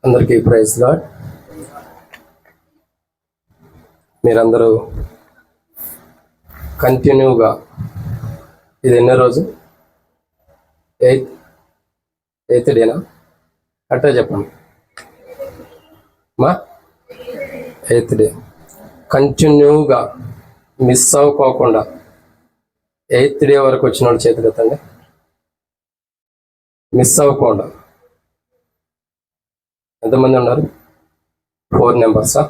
అందరికీ praise lord. మీరందరూ కంటిన్యూగా ఇది ఎన్నో రోజు? ఎయిత్ డేనా? అట్లా చెప్పండి మా. ఎయిత్ డే కంటిన్యూగా మిస్ అవ్వకోకుండా ఎయిత్ డే వరకు వచ్చిన వాళ్ళు చేతులు ఎత్తండి. మిస్ అవ్వకుండా ఎంతమంది ఉన్నారు? 4 మెంబర్సా?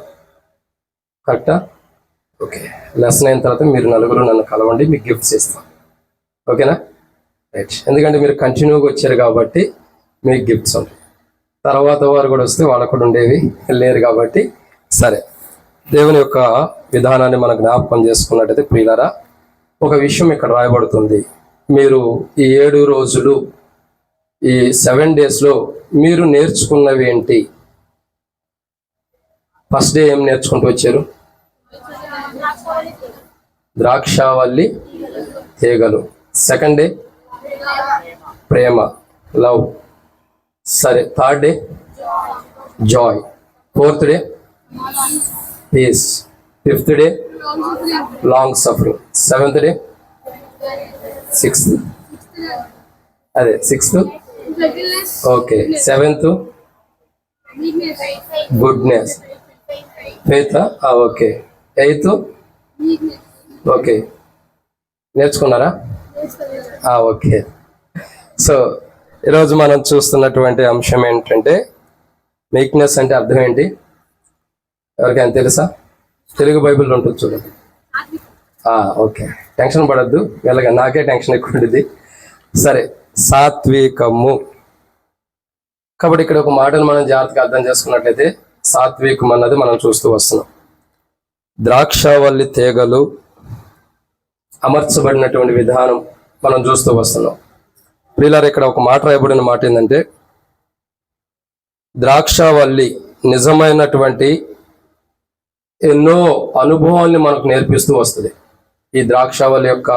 కరెక్టా? ఓకే. లెసన్ అయిన తర్వాత మీరు నలుగురు నన్ను కలవండి, మీకు గిఫ్ట్స్ ఇస్తాం. ఓకేనా? రైట్. ఎందుకంటే మీరు కంటిన్యూగా వచ్చారు కాబట్టి మీకు గిఫ్ట్స్ ఉంటాయి. తర్వాత వారు కూడా వస్తే వాళ్ళకు కూడా ఉండేవి లేరు కాబట్టి సరే. దేవుని యొక్క విధానాన్ని మనం జ్ఞాపకం చేసుకున్నట్టయితే ప్రియులారా, ఒక విషయం ఇక్కడ రాయబడుతుంది. మీరు ఈ 7 రోజులు, ఈ 7 డేస్లో మీరు నేర్చుకున్నవి ఏంటి? ఫస్ట్ డే ఏం నేర్చుకుంటూ వచ్చారు? ద్రాక్షావల్లి తీగలు. సెకండ్ డే ప్రేమ, లవ్. సరే. Third day joy. Fourth day peace. Fifth day long suffering. Seventh day sixth okay. Seventh goodness. Eighth okay. Eighth okay. నేర్చుకున్నారా? ఓకే. సో ఈరోజు మనం చూస్తున్నటువంటి అంశం ఏంటంటే, మీక్నెస్ అంటే అర్థం ఏంటి? ఎవరికైనా తెలుసా? తెలుగు బైబిల్ ఉంటుంది చూడండి. ఓకే. టెన్షన్ పడద్దు, వెళ్ళగా నాకే టెన్షన్ ఎక్కువ ఉంటుంది. సరే. సాత్వికము. కాబట్టి ఇక్కడ ఒక మాటను మనం జాగ్రత్తగా అర్థం చేసుకున్నట్లయితే, సాత్వికం అన్నది మనం చూస్తూ వస్తున్నాం. ద్రాక్షావల్లి తీగలు అమర్చబడినటువంటి విధానం మనం చూస్తూ వస్తున్నాం. ప్రియులారా, ఇక్కడ ఒక మాట రాయబడిన మాట ఏంటంటే, ద్రాక్షావల్లి నిజమైనటువంటి ఎన్నో అనుభవాల్ని మనకు నేర్పిస్తూ వస్తుంది. ఈ ద్రాక్షావల్లి యొక్క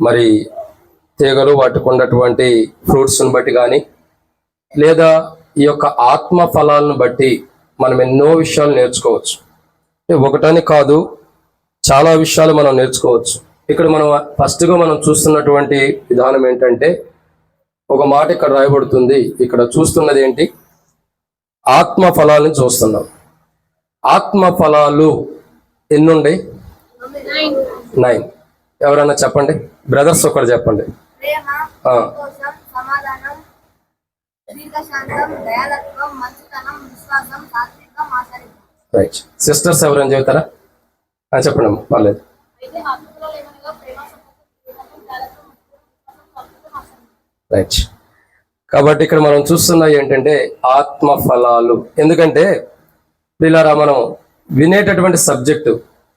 మరి తీగలు, వాటికి ఉన్నటువంటి ఫ్రూట్స్ని బట్టి కానీ, లేదా ఈ యొక్క ఆత్మ ఫలాలను బట్టి మనం ఎన్నో విషయాలు నేర్చుకోవచ్చు. ఒకటని కాదు, చాలా విషయాలు మనం నేర్చుకోవచ్చు. ఇక్కడ మనం ఫస్ట్గా మనం చూస్తున్నటువంటి విధానం ఏంటంటే, ఒక మాట ఇక్కడ రాయబడుతుంది. ఇక్కడ చూస్తున్నది ఏంటి? ఆత్మ ఫలాలను చూస్తున్నాం. ఆత్మ ఫలాలు ఎన్నుండే? 9. ఎవరన్నా చెప్పండి, బ్రదర్స్ ఒకటి చెప్పండి. రైట్. సిస్టర్స్ ఎవరైనా చెబుతారా? చెప్పండి అమ్మా, పర్లేదు. రైట్. కాబట్టి ఇక్కడ మనం చూస్తున్నది ఏంటంటే ఆత్మ ఫలాలు. ఎందుకంటే పిల్లరా, మనం వినేటటువంటి సబ్జెక్టు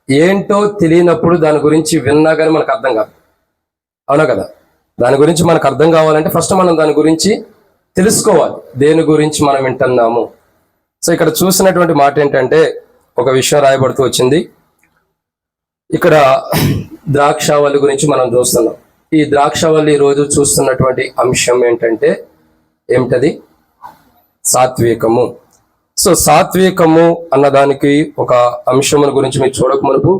ఏంటో తెలియనప్పుడు దాని గురించి విన్నా కానీ మనకు అర్థం కాదు. అవునా కదా? దాని గురించి మనకు అర్థం కావాలంటే ఫస్ట్ మనం దాని గురించి తెలుసుకోవాలి, దేని గురించి మనం వింటున్నాము. సో ఇక్కడ చూసినటువంటి మాట ఏంటంటే, ఒక విషయం రాయబడుతూ వచ్చింది. ఇక్కడ ద్రాక్షావల్లి గురించి మనం చూస్తున్నాం. ఈ ద్రాక్షావల్లి రోజు చూస్తున్నటువంటి అంశం ఏంటంటే, ఏమిటది? సాత్వికము. సో సాత్వికము అన్నదానికి ఒక అంశం గురించి మీరు చూడక మునుపు,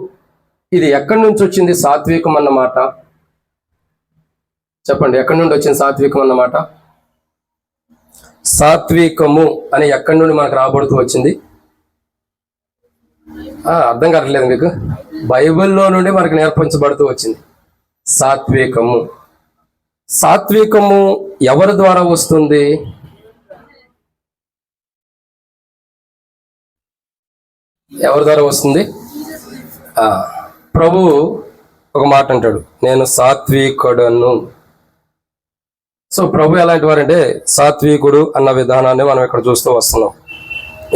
ఇది ఎక్కడి నుంచి వచ్చింది సాత్వికం అన్నమాట? చెప్పండి, ఎక్కడి నుండి వచ్చింది సాత్వికం అన్నమాట? సాత్వికము అని ఎక్కడి నుండి మనకు రాబడుతూ వచ్చింది? అర్థం కావట్లేదు మీకు? బైబిల్లో నుండి మనకు నేర్పించబడుతూ వచ్చింది సాత్వికము. సాత్వికము ఎవరి ద్వారా వస్తుంది? ఎవరి ద్వారా వస్తుంది? ప్రభు ఒక మాట అంటాడు, నేను సాత్వికుడను. సో ప్రభు ఎలాంటి వారంటే సాత్వికుడు అన్న విధానాన్ని మనం ఇక్కడ చూస్తూ వస్తున్నాం.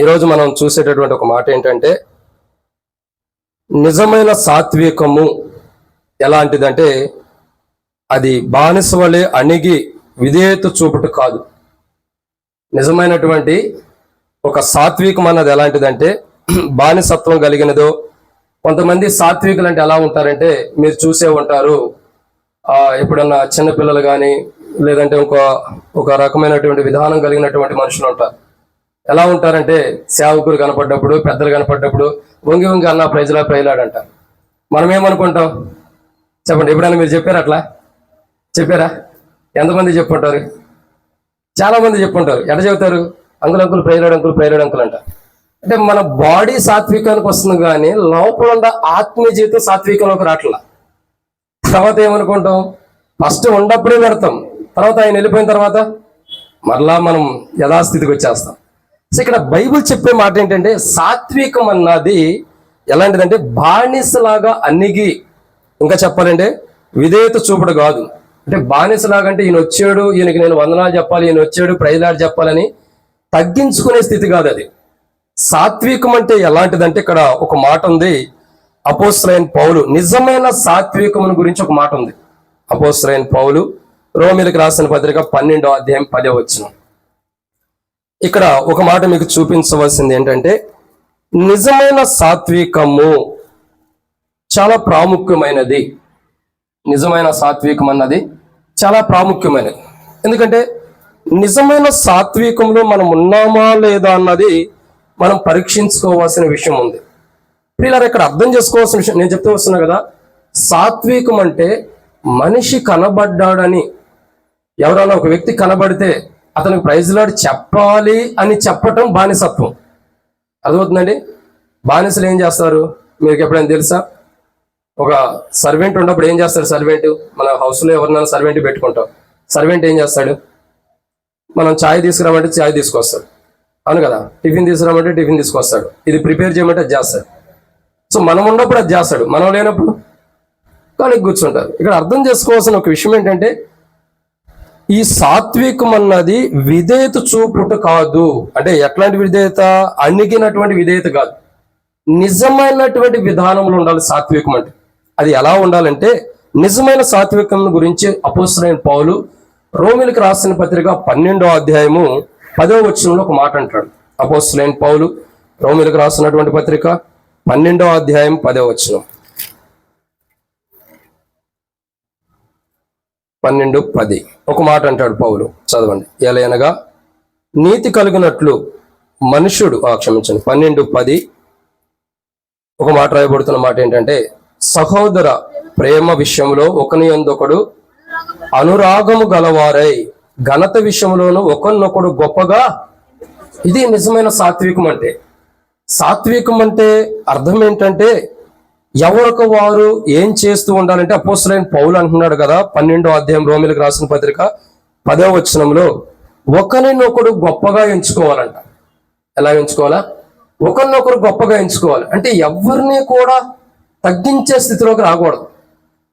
ఈరోజు మనం చూసేటటువంటి ఒక మాట ఏంటంటే, నిజమైన సాత్వికము ఎలాంటిదంటే, అది బానిస వలె అణిగి విధేయత చూపుట కాదు. నిజమైనటువంటి ఒక సాత్వికం అన్నది ఎలాంటిదంటే, బానిసత్వం కలిగినదో. కొంతమంది సాత్వికులు అంటే ఎలా ఉంటారంటే, మీరు చూసే ఉంటారు, ఎప్పుడన్నా చిన్నపిల్లలు కానీ లేదంటే ఒక రకమైనటువంటి విధానం కలిగినటువంటి మనుషులు ఉంటారు. ఎలా ఉంటారంటే సేవకులు కనపడ్డప్పుడు, పెద్దలు కనపడ్డప్పుడు వంగి వంగి అన్న ప్రైజ్లాడు అంటారు. మనం ఏమనుకుంటాం చెప్పండి? ఎప్పుడైనా మీరు చెప్పారా? అట్లా చెప్పారా? ఎంతమంది చెప్పుంటారు? చాలా మంది చెప్పుంటారు. ఎట్లా చెబుతారు? అంకుల్ ప్రైజ్లాడు అంకుల్ అంటారు. అంటే మన బాడీ సాత్వికానికి వస్తుంది కానీ లోపల ఉన్న ఆత్మీయ జీవితం సాత్వికంలోకి రావట్లా. తర్వాత ఏమనుకుంటాం? ఫస్ట్ ఉన్నప్పుడే పెడతాం, తర్వాత ఆయన వెళ్ళిపోయిన తర్వాత మరలా మనం యథాస్థితికి వచ్చేస్తాం. సో ఇక్కడ బైబిల్ చెప్పే మాట ఏంటంటే సాత్వికం అన్నది ఎలాంటిదంటే బానిసలాగా అన్నిగి, ఇంకా చెప్పాలంటే విధేయత చూపుడు కాదు. అంటే బానిసలాగా అంటే ఈయన వచ్చాడు, ఈయనకి నేను వందనాలు చెప్పాలి, ఈయన వచ్చాడు ప్రైజ్లాడు చెప్పాలని తగ్గించుకునే స్థితి కాదు అది. సాత్వికం అంటే ఎలాంటిదంటే ఇక్కడ ఒక మాట ఉంది. అపోస్తలుడైన పౌలు నిజమైన సాత్వికమును గురించి ఒక మాట ఉంది. అపోస్తలుడైన పౌలు రోమీయులకు రాసిన పత్రిక 12వ అధ్యాయం 10వ వచనం. ఇక్కడ ఒక మాట మీకు చూపించవలసింది ఏంటంటే నిజమైన సాత్వికము చాలా ప్రాముఖ్యమైనది. నిజమైన సాత్వికం అన్నది చాలా ప్రాముఖ్యమైనది. ఎందుకంటే నిజమైన సాత్వికంలో మనం ఉన్నామా లేదా అన్నది మనం పరీక్షించుకోవాల్సిన విషయం ఉంది. ప్రియులారా, ఇక్కడ అర్థం చేసుకోవాల్సిన విషయం నేను చెప్తూ వస్తున్నా కదా. సాత్వికం అంటే మనిషి కనబడ్డాడని, ఎవరైనా ఒక వ్యక్తి కనబడితే అతనికి ప్రైజ్లాడు చెప్పాలి అని చెప్పటం బానిసత్వం. అర్థమవుతుందండి? బానిసలు ఏం చేస్తారు మీకు ఎప్పుడైనా తెలుసా? ఒక సర్వెంట్ ఉన్నప్పుడు ఏం చేస్తాడు? సర్వెంట్ మన హౌస్లో ఎవరినైనా సర్వెంట్ పెట్టుకుంటాం. సర్వెంట్ ఏం చేస్తాడు? మనం ఛాయ్ తీసుకురామంటే ఛాయ్ తీసుకొస్తాడు, అవును కదా? టిఫిన్ తీసుకురామంటే టిఫిన్ తీసుకొస్తాడు, ఇది ప్రిపేర్ చేయమంటే అది చేస్తాడు. సో మనం ఉన్నప్పుడు అది చేస్తాడు, మనం లేనప్పుడు కానీ కూర్చుంటారు. ఇక్కడ అర్థం చేసుకోవాల్సిన ఒక విషయం ఏంటంటే ఈ సాత్వికం అన్నది విధేయత చూపుట కాదు. అంటే ఎట్లాంటి విధేయత? అణిగినటువంటి విధేయత కాదు, నిజమైనటువంటి విధానంలో ఉండాలి సాత్వికం అంటే. అది ఎలా ఉండాలంటే నిజమైన సాత్వికం గురించి అపోస్తలుడైన పౌలు రోమీయులకు రాసిన పత్రిక 12వ అధ్యాయము 10వ వచనంలో ఒక మాట అంటాడు. అపోస్తలుడైన పౌలు రోమీయులకు రాసినటువంటి పత్రిక 12వ అధ్యాయం 10వ వచనం. 12:10 ఒక మాట అంటాడు పౌలు, చదవండి. ఎలయనగా నీతి కలిగినట్లు మనుషుడు 12:10 ఒక మాట రాయబడుతున్న మాట ఏంటంటే సహోదర ప్రేమ విషయంలో ఒకని యందొకడు అనురాగము గలవారై ఘనత విషయంలోనూ ఒకరినొకడు గొప్పగా. ఇది నిజమైన సాత్వికం అంటే. సాత్వికం అంటే అర్థం ఏంటంటే ఎవరికి వారు ఏం చేస్తూ ఉండాలంటే అపోస్తలుడైన పౌలు అంటున్నాడు కదా 12వ అధ్యాయం రోమీయులకు రాసిన పత్రిక 10వ వచనంలో ఒకరినొకడు గొప్పగా ఎంచుకోవాలంట. ఎలా ఎంచుకోవాలా? ఒకరినొకరు గొప్పగా ఎంచుకోవాలి. అంటే ఎవరిని కూడా తగ్గించే స్థితిలోకి రాకూడదు,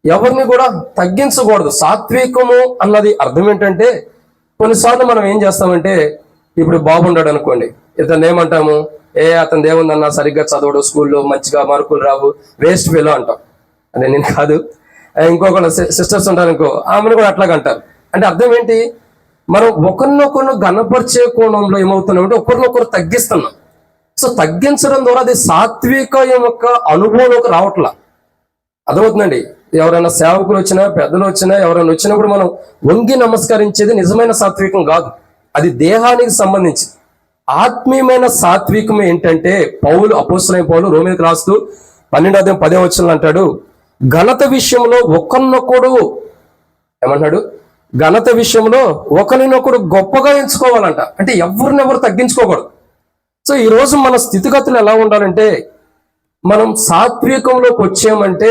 ఎవరిని కూడా తగ్గించకూడదు. సాత్వికము అన్నది అర్థం ఏంటంటే కొన్నిసార్లు మనం ఏం చేస్తామంటే ఇప్పుడు బాగుండాడు అనుకోండి, ఇతను ఏమంటాము? అతను దేవుందన్నా సరిగ్గా చదవడు, స్కూల్లో మంచిగా మార్కులు రావు, వేస్ట్ ఫెలో అంటాం. అంటే నేను కాదు, ఇంకొకరు సిస్టర్స్ ఉంటారు అనుకో, ఆమెను కూడా అట్లాగ అంటారు. అంటే అర్థం ఏంటి? మనం ఒకరినొకరు గణపరిచే కోణంలో ఏమవుతున్నామంటే ఒకరినొకరు తగ్గిస్తున్నాం. సో తగ్గించడం ద్వారా అది సాత్విక యొక్క అనుభవంలోకి రావట్లా. అర్థమవుతుందండి? ఎవరైనా సేవకులు వచ్చినా, పెద్దలు వచ్చినా, ఎవరైనా వచ్చినప్పుడు మనం వంగి నమస్కరించేది నిజమైన సాత్వికం కాదు. అది దేహానికి సంబంధించి. ఆత్మీయమైన సాత్వికం ఏంటంటే అపోస్తలుడైన పౌలు రోమీయులకు రాస్తూ 12వ అధ్యాయం 10వ వచనంలో అంటాడు ఘనత విషయంలో ఒకరినొకడు ఏమంటాడు? ఘనత విషయంలో ఒకరినొకడు గొప్పగా ఎంచుకోవాలంట. అంటే ఎవరినెవరు తగ్గించుకోకూడదు. సో ఈరోజు మన స్థితిగతులు ఎలా ఉండాలంటే మనం సాత్వికంలోకి వచ్చామంటే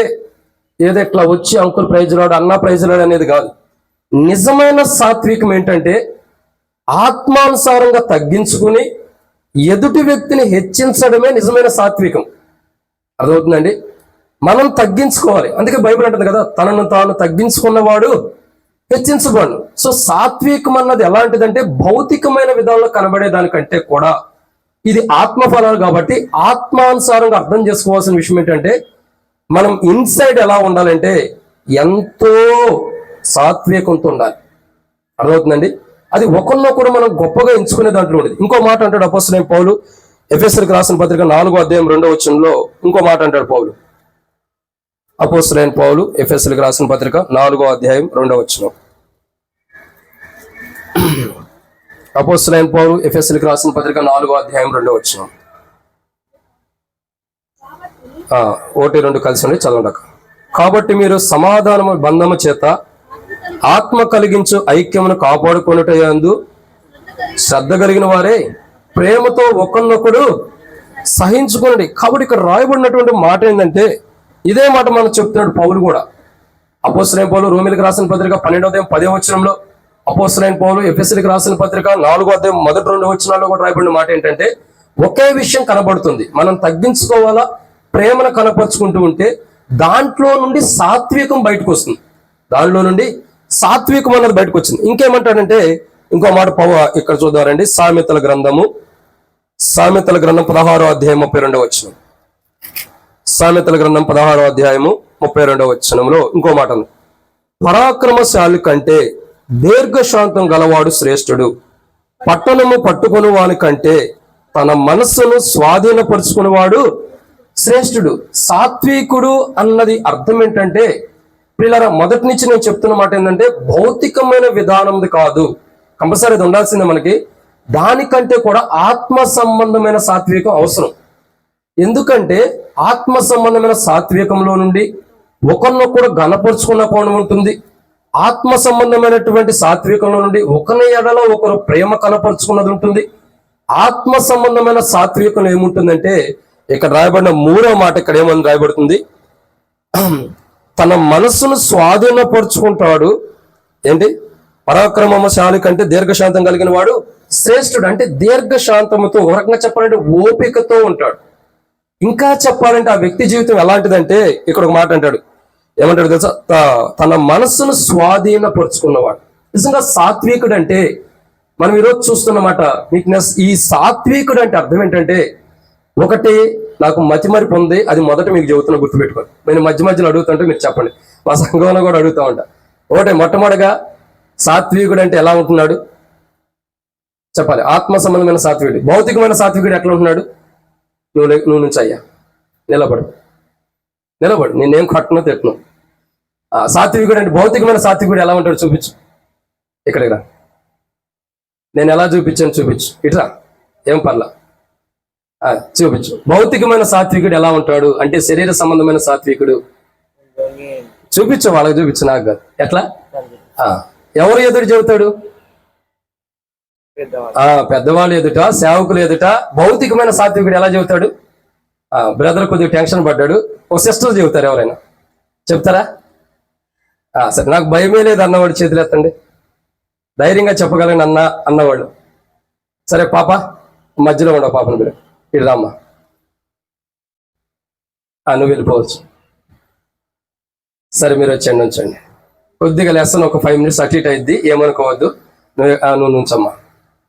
ఏదో ఇట్లా వచ్చి అంకుల్ ప్రైజ్లాడు, అన్న ప్రైజ్లాడు అనేది కాదు. నిజమైన సాత్వికం ఏంటంటే ఆత్మానుసారంగా తగ్గించుకుని ఎదుటి వ్యక్తిని హెచ్చించడమే నిజమైన సాత్వికం. అర్థమవుతుందండి? మనం తగ్గించుకోవాలి. అందుకే బైబిల్ అంటుంది కదా, తనను తాను తగ్గించుకున్నవాడు హెచ్చించబడు. సో సాత్వికం అన్నది ఎలాంటిదంటే భౌతికమైన విధానంలో కనబడే దానికంటే కూడా ఇది ఆత్మఫలాలు కాబట్టి ఆత్మానుసారంగా అర్థం చేసుకోవాల్సిన విషయం ఏంటంటే మనం ఇన్సైడ్ ఎలా ఉండాలంటే ఎంతో సాత్వికంతో ఉండాలి. అర్థమవుతుందండి? అది ఒకరినొకరు మనం గొప్పగా ఎంచుకునే దాంట్లో ఉండేది. ఇంకో మాట అంటాడు అపోస్తలుడైన పౌలు ఎఫెసీయులకు రాసిన పత్రిక 4వ అధ్యాయం 2వ వచనంలో ఇంకో మాట అంటాడు పౌలు. అపోస్తలుడైన పౌలు ఎఫెసీయులకు రాసిన పత్రిక 4వ అధ్యాయం 2వ వచనం. అపోస్తలుడైన పౌలు ఎఫెసీయులకు రాసిన పత్రిక 4వ అధ్యాయం 2వ వచనం. 1-2 కలిసి ఉండి చదవండి. కాబట్టి మీరు సమాధానము బంధము చేత ఆత్మ కలిగించు ఐక్యమును కాపాడుకొనుటయందు శ్రద్ధ కలిగిన వారే ప్రేమతో ఒకరినొకడు సహించుకోండి. కాబట్టి ఇక్కడ రాయబడినటువంటి మాట ఏంటంటే ఇదే మాట మనం చెప్తున్నాడు పౌలు కూడా. అపోస్తలుడైన పౌలు రోమీయులకు రాసిన పత్రిక 12వ అధ్యాయం 10వ వచనంలో, అపోస్తలుడైన పౌలు ఎఫెసీయులకు రాసిన పత్రిక 4వ అధ్యాయం మొదటి 2 వచనాల్లో కూడా రాయబడిన మాట ఏంటంటే ఒకే విషయం కనబడుతుంది. మనం తగ్గించుకోవాలా, ప్రేమను కనపరుచుకుంటూ ఉంటే దాంట్లో నుండి సాత్వికం బయటకు వస్తుంది. దానిలో నుండి సాత్వికం అన్నది బయటకు వచ్చింది. ఇంకేమంటాడంటే ఇంకో మాట ఇక్కడ చూద్దారండి. సామెతల గ్రంథం 16వ అధ్యాయం 32వ వచనం. సామెతల గ్రంథం 16వ అధ్యాయము 32వ వచనంలో ఇంకో మాట, పరాక్రమశాలి కంటే దీర్ఘశాంతం గలవాడు శ్రేష్ఠుడు, పట్టణము పట్టుకుని వాని కంటే తన మనస్సును స్వాధీనపరుచుకునేవాడు శ్రేష్ఠుడు. సాత్వికుడు అన్నది అర్థం ఏంటంటే పిల్లరా, మొదటి నుంచి నేను చెప్తున్న మాట ఏంటంటే భౌతికమైన విధానం కాదు, కంపల్సరీ అది ఉండాల్సిందే మనకి. దానికంటే కూడా ఆత్మ సంబంధమైన సాత్వికం అవసరం. ఎందుకంటే ఆత్మ సంబంధమైన సాత్వికంలో నుండి ఒకరినొకరు గణపరుచుకున్న కోణం ఉంటుంది. ఆత్మ సంబంధమైనటువంటి సాత్వికంలో నుండి ఒకరి ఎడలో ఒకరు ప్రేమ కనపరుచుకున్నది ఉంటుంది. ఆత్మ సంబంధమైన సాత్వికంలో ఏముంటుందంటే ఇక్కడ రాయబడిన 3వ మాట ఇక్కడ ఏమని రాయబడుతుంది, తన మనస్సును స్వాధీనపరుచుకుంటాడు. ఏంటి? పరాక్రమశాలి కంటే దీర్ఘశాంతం కలిగిన వాడు శ్రేష్ఠుడు. అంటే దీర్ఘశాంతముతో, ఒక రకంగా చెప్పాలంటే ఓపికతో ఉంటాడు. ఇంకా చెప్పాలంటే ఆ వ్యక్తి జీవితం ఎలాంటిదంటే ఇక్కడ ఒక మాట అంటాడు, ఏమంటాడు తెలుసా, తన మనస్సును స్వాధీనపరుచుకున్నవాడు. నిజంగా సాత్వికుడు అంటే మనం ఈరోజు చూస్తున్నమాట వీక్నెస్. ఈ సాత్వికుడు అంటే అర్థం ఏంటంటే, ఒకటి నాకు మతిమరిపు ఉంది, అది మొదట మీకు చెబుతున్నా, గుర్తుపెట్టుకోండి. నేను మధ్యలో అడుగుతుంటే మీరు చెప్పండి, మా సంఘంలో కూడా అడుగుతా ఉంటా. ఒకటి మొట్టమొదటిగా సాత్వికుడు అంటే ఎలా ఉంటున్నాడు చెప్పాలి. ఆత్మ సంబంధమైన సాత్వికుడు. భౌతికమైన సాత్వికుడు ఎట్లా ఉంటున్నాడు? నువ్వు నుంచి అయ్యా నిలబడు, నేనేం కట్టను తిట్టను. సాత్వికుడు అంటే భౌతికమైన సాత్వికుడు ఎలా ఉంటాడు చూపించు. ఇక్కడికి రా, నేను ఎలా చూపించాను చూపించు. ఇట్రా, ఏం పర్లా చూపించు. భౌతికమైన సాత్వికుడు ఎలా ఉంటాడు అంటే శరీర సంబంధమైన సాత్వికుడు చూపించు, వాళ్ళకి చూపించు, నాకు కాదు. ఎట్లా? ఎవరు ఎదురు చెబుతాడు? పెద్దవాళ్ళు ఎదుట, సేవకులు ఎదుట. భౌతికమైన సాత్వికుడు ఎలా చెబుతాడు? బ్రదర్ కొద్దిగా టెన్షన్ పడ్డాడు, ఒక సిస్టర్ చెబుతారు. ఎవరైనా చెప్తారా? సరే, నాకు భయమే లేదు అన్నవాడు చేతులు ఎత్తండి. ధైర్యంగా చెప్పగలను అన్నవాళ్ళు. సరే పాప, మధ్యలో ఉండవు పాపను, మీరు ఇటు రామ్మా, నువ్వు వెళ్ళిపోవచ్చు. సరే, మీరు వచ్చండి, ఉంచండి. కొద్దిగా లెసన్ ఒక 5 minutes అటు ఇటు అయింది, ఏమనుకోవద్దు. నువ్వు నుంచమ్మా,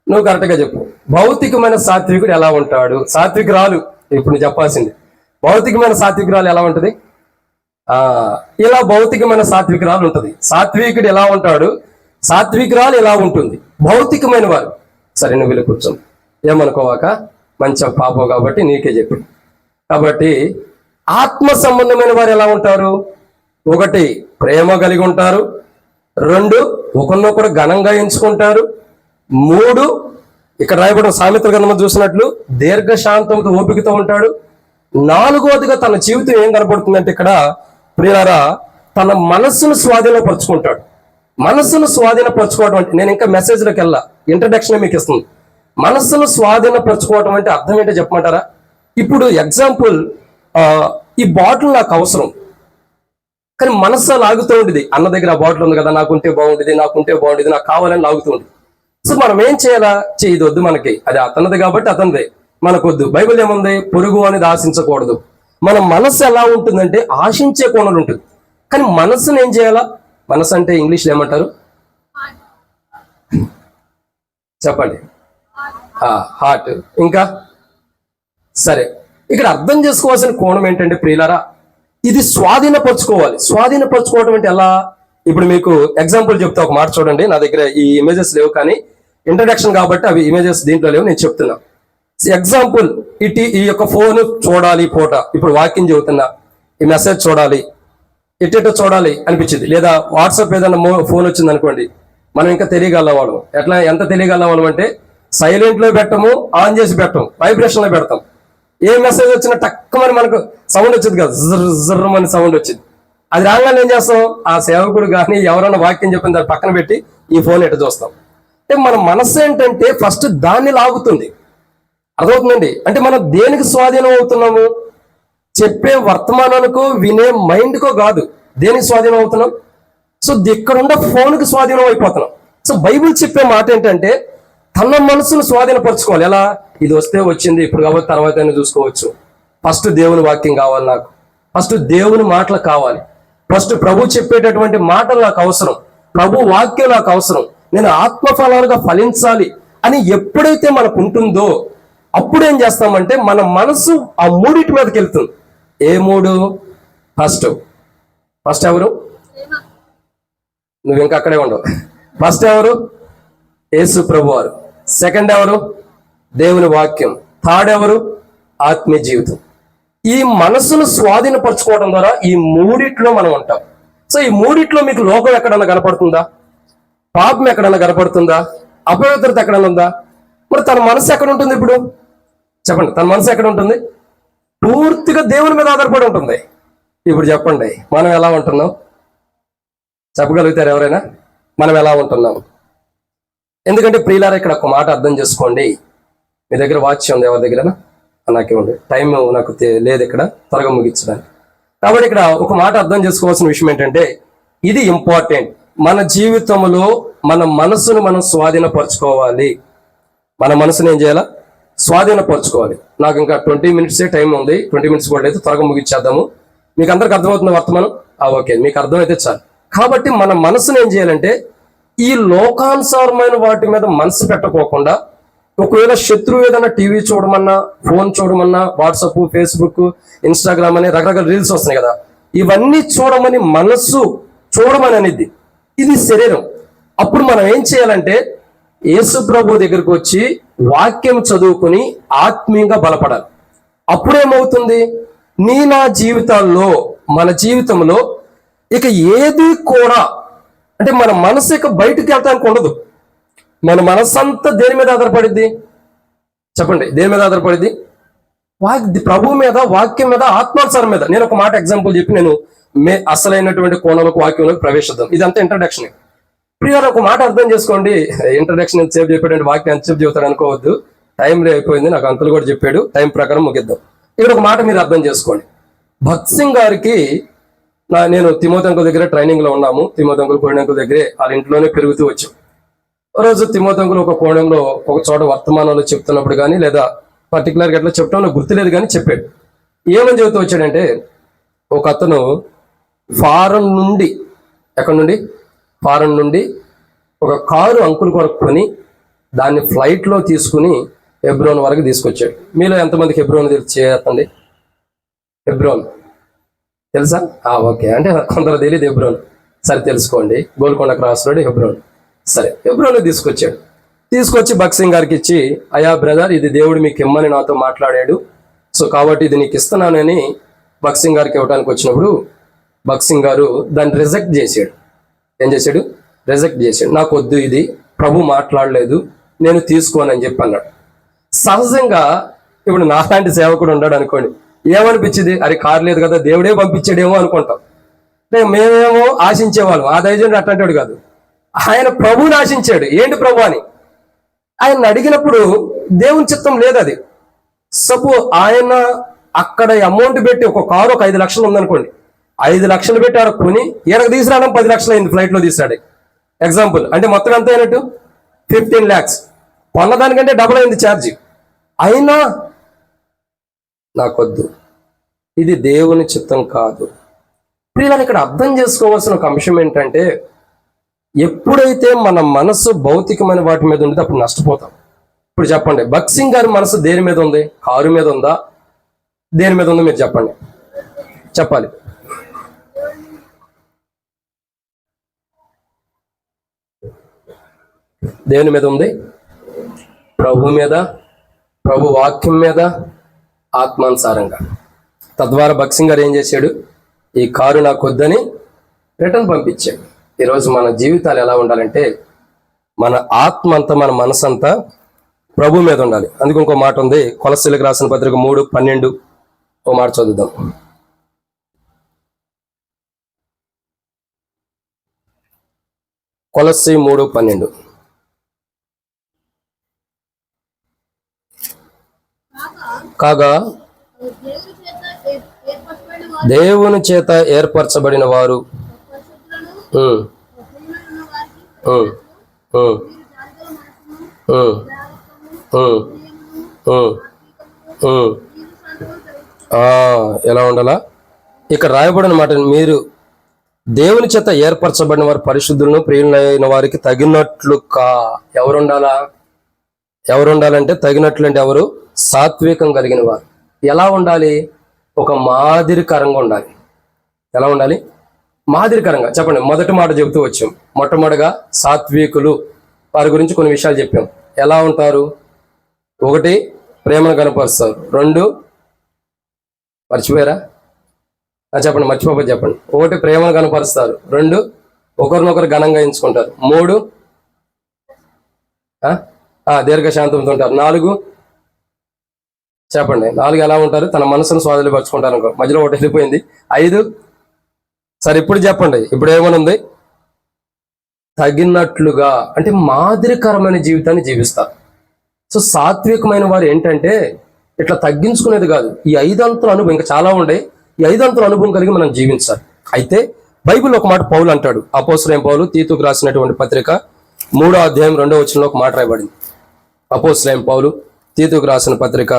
నువ్వు కరెక్ట్గా చెప్పు. భౌతికమైన సాత్వికుడు ఎలా ఉంటాడు? సాత్వికురాలు ఇప్పుడు నువ్వు చెప్పాల్సింది. భౌతికమైన సాత్వికురాలు ఎలా ఉంటుంది? ఇలా భౌతికమైన సాత్వికురాలు ఉంటుంది. సాత్వికుడు ఎలా ఉంటాడు, సాత్వికురాలు ఎలా ఉంటుంది, భౌతికమైన వారు. సరే, నువ్వు వెళ్ళి కూర్చోండి, ఏమనుకోవాక, మంచి పాప కాబట్టి నీకే చెప్పు. కాబట్టి ఆత్మ సంబంధమైన వారు ఎలా ఉంటారు? 1 ప్రేమ కలిగి ఉంటారు, 2 ఒకరినొకరు ఘనంగా ఎంచుకుంటారు, 3 ఇక్కడ రాయబడిన సామెతల గ్రంథం చూసినట్లు దీర్ఘశాంతంతో ఓపికతో ఉంటాడు, 4వదిగా తన జీవితం ఏం కనబడుతుందంటే ఇక్కడ ప్రియులారా, తన మనస్సును స్వాధీనపరుచుకుంటాడు. మనస్సును స్వాధీనపరచుకోవడం అంటే, నేను ఇంకా మెసేజ్లోకి వెళ్ళా, ఇంట్రడక్షన్ మీకు ఇస్తుంది. మనస్సును స్వాధీనపరచుకోవడం అంటే అర్థం ఏంటో చెప్పమంటారా? ఇప్పుడు ఎగ్జాంపుల్, ఈ బాటిల్ నాకు అవసరం, కానీ మనస్సు లాగుతూ ఉండేది. అన్న దగ్గర ఆ బాటిల్ ఉంది కదా, నాకుంటే బాగుండేది, నాకు కావాలని లాగుతూ ఉండేది. సో మనం ఏం చేయాలా? ఇది వద్దు మనకి, అది అతనిది కాబట్టి అతనిదే, మనకొద్దు. బైబిల్ ఏముంది? పొరుగు అనేది ఆశించకూడదు. మన మనస్సు ఎలా ఉంటుందంటే ఆశించే కోణలు ఉంటుంది. కానీ మనస్సును ఏం చేయాలా? మనస్సు అంటే ఇంగ్లీష్లో ఏమంటారు చెప్పండి? హార్ట్. ఇంకా సరే, ఇక్కడ అర్థం చేసుకోవాల్సిన కోణం ఏంటంటే ప్రియులారా, ఇది స్వాధీనపరచుకోవాలి. స్వాధీనపరచుకోవడం అంటే ఎలా? ఇప్పుడు మీకు ఎగ్జాంపుల్ చెప్తా, ఒక మాట చూడండి. నా దగ్గర ఈ ఇమేజెస్ లేవు, కానీ ఇంట్రడక్షన్ కాబట్టి అవి ఇమేజెస్ దీంట్లో లేవు, నేను చెప్తున్నా. ఎగ్జాంపుల్, ఈ యొక్క ఫోన్ చూడాలి, పూట ఇప్పుడు వాకింగ్ చెబుతున్నా, ఈ మెసేజ్ చూడాలి, ఇటు చూడాలి అనిపించింది. లేదా వాట్సాప్ ఏదైనా ఫోన్ వచ్చింది అనుకోండి, మనం ఇంకా తెలియగలవాళ్ళం. ఎంత తెలియగలవాళ్ళం అంటే సైలెంట్లో పెట్టము, ఆన్ చేసి పెట్టము, వైబ్రేషన్లో పెడతాం. ఏ మెసేజ్ వచ్చినా టక్కమని మనకు సౌండ్ వచ్చింది కదా, జర్రమని సౌండ్ వచ్చింది. అది రాగానే ఏం చేస్తాం, ఆ సేవకుడు కానీ ఎవరైనా వాక్యం చెప్పిన దాన్ని పక్కన పెట్టి ఈ ఫోన్ ఎట్లా చూస్తాం. అంటే మన మనస్సు ఏంటంటే ఫస్ట్ దాన్ని లాగుతుంది. అర్థమవుతుందండి? అంటే మనం దేనికి స్వాధీనం అవుతున్నాము? చెప్పే వర్తమానానికో వినే మైండ్కో కాదు. దేనికి స్వాధీనం అవుతున్నాం? సో ఇక్కడున్న ఫోన్కి స్వాధీనం అయిపోతున్నాం. సో బైబిల్ చెప్పే మాట ఏంటంటే తన మనసును స్వాధీనపరచుకోవాలి. ఎలా? ఇది వస్తే వచ్చింది, ఇప్పుడు కాబట్టి తర్వాత అయినా చూసుకోవచ్చు. ఫస్ట్ దేవుని వాక్యం కావాలి నాకు, ఫస్ట్ దేవుని మాటలు కావాలి, ఫస్ట్ ప్రభు చెప్పేటటువంటి మాటలు నాకు అవసరం, ప్రభు వాక్యం నాకు అవసరం, నేను ఆత్మఫలాలుగా ఫలించాలి అని ఎప్పుడైతే మనకు ఉంటుందో అప్పుడు ఏం చేస్తామంటే మన మనసు ఆ మూడిటి మీదకి వెళ్తుంది. ఏ మూడు? ఫస్ట్ ఎవరు? నువ్వు ఇంకా అక్కడే ఉండవు. ఫస్ట్ ఎవరు? యేసు ప్రభు వారు. సెకండ్ ఎవరు? దేవుని వాక్యం. థర్డ్ ఎవరు? ఆత్మీయ జీవితం. ఈ మనసును స్వాధీనపరచుకోవడం ద్వారా ఈ మూడిట్లో మనం ఉంటాం. సో ఈ మూడిట్లో మీకు లోకం ఎక్కడన్నా కనపడుతుందా? పాపం ఎక్కడన్నా కనపడుతుందా? అపవిత్రత ఎక్కడన్నా ఉందా? మరి తన మనసు ఎక్కడ ఉంటుంది? ఇప్పుడు చెప్పండి, తన మనసు ఎక్కడ ఉంటుంది? పూర్తిగా దేవుని మీద ఆధారపడి ఉంటుంది. ఇప్పుడు చెప్పండి, మనం ఎలా ఉంటున్నాం? చెప్పగలుగుతారు ఎవరైనా? మనం ఎలా ఉంటున్నాం? ఎందుకంటే ప్రియులారా, ఇక్కడ ఒక మాట అర్థం చేసుకోండి. మీ దగ్గర వాచ్ ఉంది ఎవరి దగ్గర? నాకే ఉంది. టైం నాకు లేదు ఇక్కడ త్వరగా ముగించడానికి. కాబట్టి ఇక్కడ ఒక మాట అర్థం చేసుకోవాల్సిన విషయం ఏంటంటే ఇది ఇంపార్టెంట్. మన జీవితంలో మన మనసును మనం స్వాధీనపరచుకోవాలి. మన మనసును ఏం చేయాలా? స్వాధీనపరచుకోవాలి. నాకు ఇంకా 20 minutes టైం ఉంది. 20 minutes కూడా అయితే త్వరగా ముగించేద్దాము. మీకు అందరికి అర్థమవుతుంది వర్తమానం? ఓకే, మీకు అర్థమైతే చాలు. కాబట్టి మన మనసును ఏం చేయాలంటే ఈ లోకానుసారమైన వాటి మీద మనసు పెట్టకోకుండా, ఒకవేళ శత్రువు ఏదైనా టీవీ చూడమన్నా, ఫోన్ చూడమన్నా, వాట్సాప్, ఫేస్బుక్, ఇన్స్టాగ్రామ్ అని రకరకాల రీల్స్ వస్తున్నాయి కదా, ఇవన్నీ చూడమని మనస్సు చూడమని అనేది ఇది శరీరం. అప్పుడు మనం ఏం చేయాలంటే యేసు ప్రభు దగ్గరికి వచ్చి వాక్యం చదువుకుని ఆత్మీయంగా బలపడాలి. అప్పుడేమవుతుంది? నా జీవితాల్లో, మన జీవితంలో ఇక ఏది కూడా అంటే మన మనసు ఇక బయటికి వెళ్ళడానికి ఉండదు. మన మనస్సంతా దేని మీద ఆధారపడిద్ది? చెప్పండి, దేని మీద ఆధారపడిద్ది? ప్రభు మీద, వాక్యం మీద, ఆత్మానుసారం మీద. నేను ఒక మాట ఎగ్జాంపుల్ చెప్పి నేను అసలైనటువంటి కోణంలోకి వాక్యంలోకి ప్రవేశిద్దాం. ఇదంతా ఇంట్రడక్షన్. ప్రియారు, ఒక మాట అర్థం చేసుకోండి. ఇంట్రడక్షన్ ఎంతసేపు చెప్పాడు, వాక్యం ఎంతసేపు చెబుతాడు అనుకోవద్దు. టైం అయిపోయింది, నాకు అంకుల్ కూడా చెప్పాడు. టైం ప్రకారం ముగిద్దాం. ఇక్కడ ఒక మాట మీరు అర్థం చేసుకోండి. భక్త్ సింగ్ గారికి నేను తిమోతి అంకుల్ దగ్గర ట్రైనింగ్ లో ఉన్నాము. తిమోతి అంకుల్, కోడి అంకుల్ దగ్గరే వాళ్ళ ఇంట్లోనే పెరుగుతూ వచ్చాం. రోజు తిమోతి అంకుల్ ఒక కోణంలో ఒక చోట వర్తమానంలో చెప్తున్నప్పుడు కానీ లేదా పర్టికులర్గా ఎట్లా చెప్పడం గుర్తులేదు కానీ చెప్పాడు. ఏమని చెబుతూ వచ్చాడంటే, ఒక అతను ఫారెన్ నుండి, ఎక్కడి నుండి? ఫారెన్ నుండి ఒక కారు అంకుల్ కొరకు కొని దాన్ని ఫ్లైట్లో తీసుకుని హెబ్రోన్ వరకు తీసుకొచ్చాడు. మీలో ఎంతమందికి హెబ్రోన్ చేయండి? హెబ్రోన్ తెలుసా? ఓకే, అంటే కొందరు తెలియదు హెబ్రోన్. సరే, తెలుసుకోండి. Golconda cross road Hebron. సరే, హెబ్రోన్ తీసుకొచ్చి భక్త్ సింగ్ గారికి ఇచ్చి, అయా బ్రదర్, ఇది దేవుడు మీకు ఇమ్మని నాతో మాట్లాడాడు, సో కాబట్టి ఇది నీకు ఇస్తున్నానని భక్త్ సింగ్ గారికి ఇవ్వడానికి వచ్చినప్పుడు భక్త్ సింగ్ గారు దాన్ని రిజెక్ట్ చేశాడు. ఏం చేశాడు? రిజెక్ట్ చేశాడు. నాకు వద్దు, ఇది ప్రభు మాట్లాడలేదు, నేను తీసుకోనని చెప్పి అన్నాడు. సహజంగా ఇప్పుడు నాలాంటి సేవకుడు ఉన్నాడు అనుకోండి, ఏమనిపించింది? అరే, కారు లేదు కదా, దేవుడే పంపించాడేమో అనుకుంటాం. అంటే మేమేమో ఆశించేవాళ్ళం. ఆ దైవజనుడు అట్లాంటాడు కాదు, ఆయన ప్రభువుని ఆశించాడు. ఏంటి ప్రభు అని ఆయన అడిగినప్పుడు దేవుని చిత్తం లేదు అది. ఆయన అక్కడ అమౌంట్ పెట్టి ఒక కారు ఒక 5 లక్షలు ఉందనుకోండి, 5 లక్షలు పెట్టి ఆడ కొని ఈయనకు తీసుకురావడం 10 లక్షలు అయింది. ఫ్లైట్లో తీసాడు ఎగ్జాంపుల్. అంటే మొత్తం ఎంత అయినట్టు? 15 lakhs. కొన్నదానికంటే డబుల్ అయింది ఛార్జీ. అయినా నాకొద్దు, ఇది దేవుని చిత్తం కాదు. ప్రియులారా, ఇక్కడ అర్థం చేసుకోవాల్సిన ఒక అంశం ఏంటంటే, ఎప్పుడైతే మన మనసు భౌతికమైన వాటి మీద ఉంటే అప్పుడు నష్టపోతాం. ఇప్పుడు చెప్పండి, భక్త్ సింగ్ గారి మనసు దేని మీద ఉంది? కారు మీద ఉందా? దేని మీద ఉందో మీరు చెప్పండి, చెప్పాలి. దేవుని మీద ఉంది, ప్రభు మీద, ప్రభు వాక్యం మీద, ఆత్మానుసారంగా. తద్వారా భక్త్ సింగ్ గారు ఏం చేశాడు? ఈ కారు నాకు వద్దని రిటర్న్ పంపించాడు. ఈరోజు మన జీవితాలు ఎలా ఉండాలంటే మన ఆత్మ అంతా, మన మనసు అంతా ప్రభు మీద ఉండాలి. అందుకు ఇంకో మాట ఉంది, కొలస్సీలకు రాసిన పత్రిక 3:12. ఓ మాట చదువుదాం. కొలస్సీ 3:12. కాగా దేవుని చేత ఏర్పరచబడిన వారు ఎలా ఉండాలా? ఇక్కడ రాయబడిన మాట, మీరు దేవుని చేత ఏర్పరచబడిన వారు పరిశుద్ధులను ప్రియులైన వారికి తగినట్లు ఎవరు ఉండాలా? ఎవరు ఉండాలంటే తగినట్లు అంటే ఎవరు? సాత్వికం కలిగిన వారు. ఎలా ఉండాలి? ఒక మాదిరికరంగా ఉండాలి. ఎలా ఉండాలి? మాదిరికరంగా. చెప్పండి, మొదటి మాట చెబుతూ వచ్చాం. మొట్టమొదటిగా సాత్వికులు, వారి గురించి కొన్ని విషయాలు చెప్పాం. ఎలా ఉంటారు? 1, ప్రేమను కనపరుస్తారు. 2, మర్చిపోయారా? చెప్పండి, మర్చిపోతే చెప్పండి. 1, ప్రేమను కనపరుస్తారు. 2, ఒకరినొకరు ఘనంగా ఎంచుకుంటారు. 3, దీర్ఘశాంతంతో ఉంటారు. 4, చెప్పండి, 4 ఎలా ఉంటారు? తన మనసును స్వాధీనపరుచుకుంటారు అనుకో. మధ్యలో ఒకటి వెళ్ళిపోయింది. 5, సరే ఇప్పుడు చెప్పండి, ఇప్పుడు ఏమనుంది? తగినట్లుగా, అంటే మాదిరికరమైన జీవితాన్ని జీవిస్తారు. సో సాత్వికమైన వారు ఏంటంటే ఇట్లా తగ్గించుకునేది కాదు. ఈ 5 అంతుల అనుభవం, ఇంకా చాలా ఉండే, ఈ 5 అంతుల అనుభవం కలిగి మనం జీవించాలి. అయితే బైబిల్ ఒక మాట పౌలు అంటాడు. అపోస్తలుడైన పౌలు తీతుకు రాసినటువంటి పత్రిక 3వ అధ్యాయం 2వ వచనంలో ఒక మాట రాయబడింది. అపోస్తలుడైన పౌలు తీతుకు రాసిన పత్రిక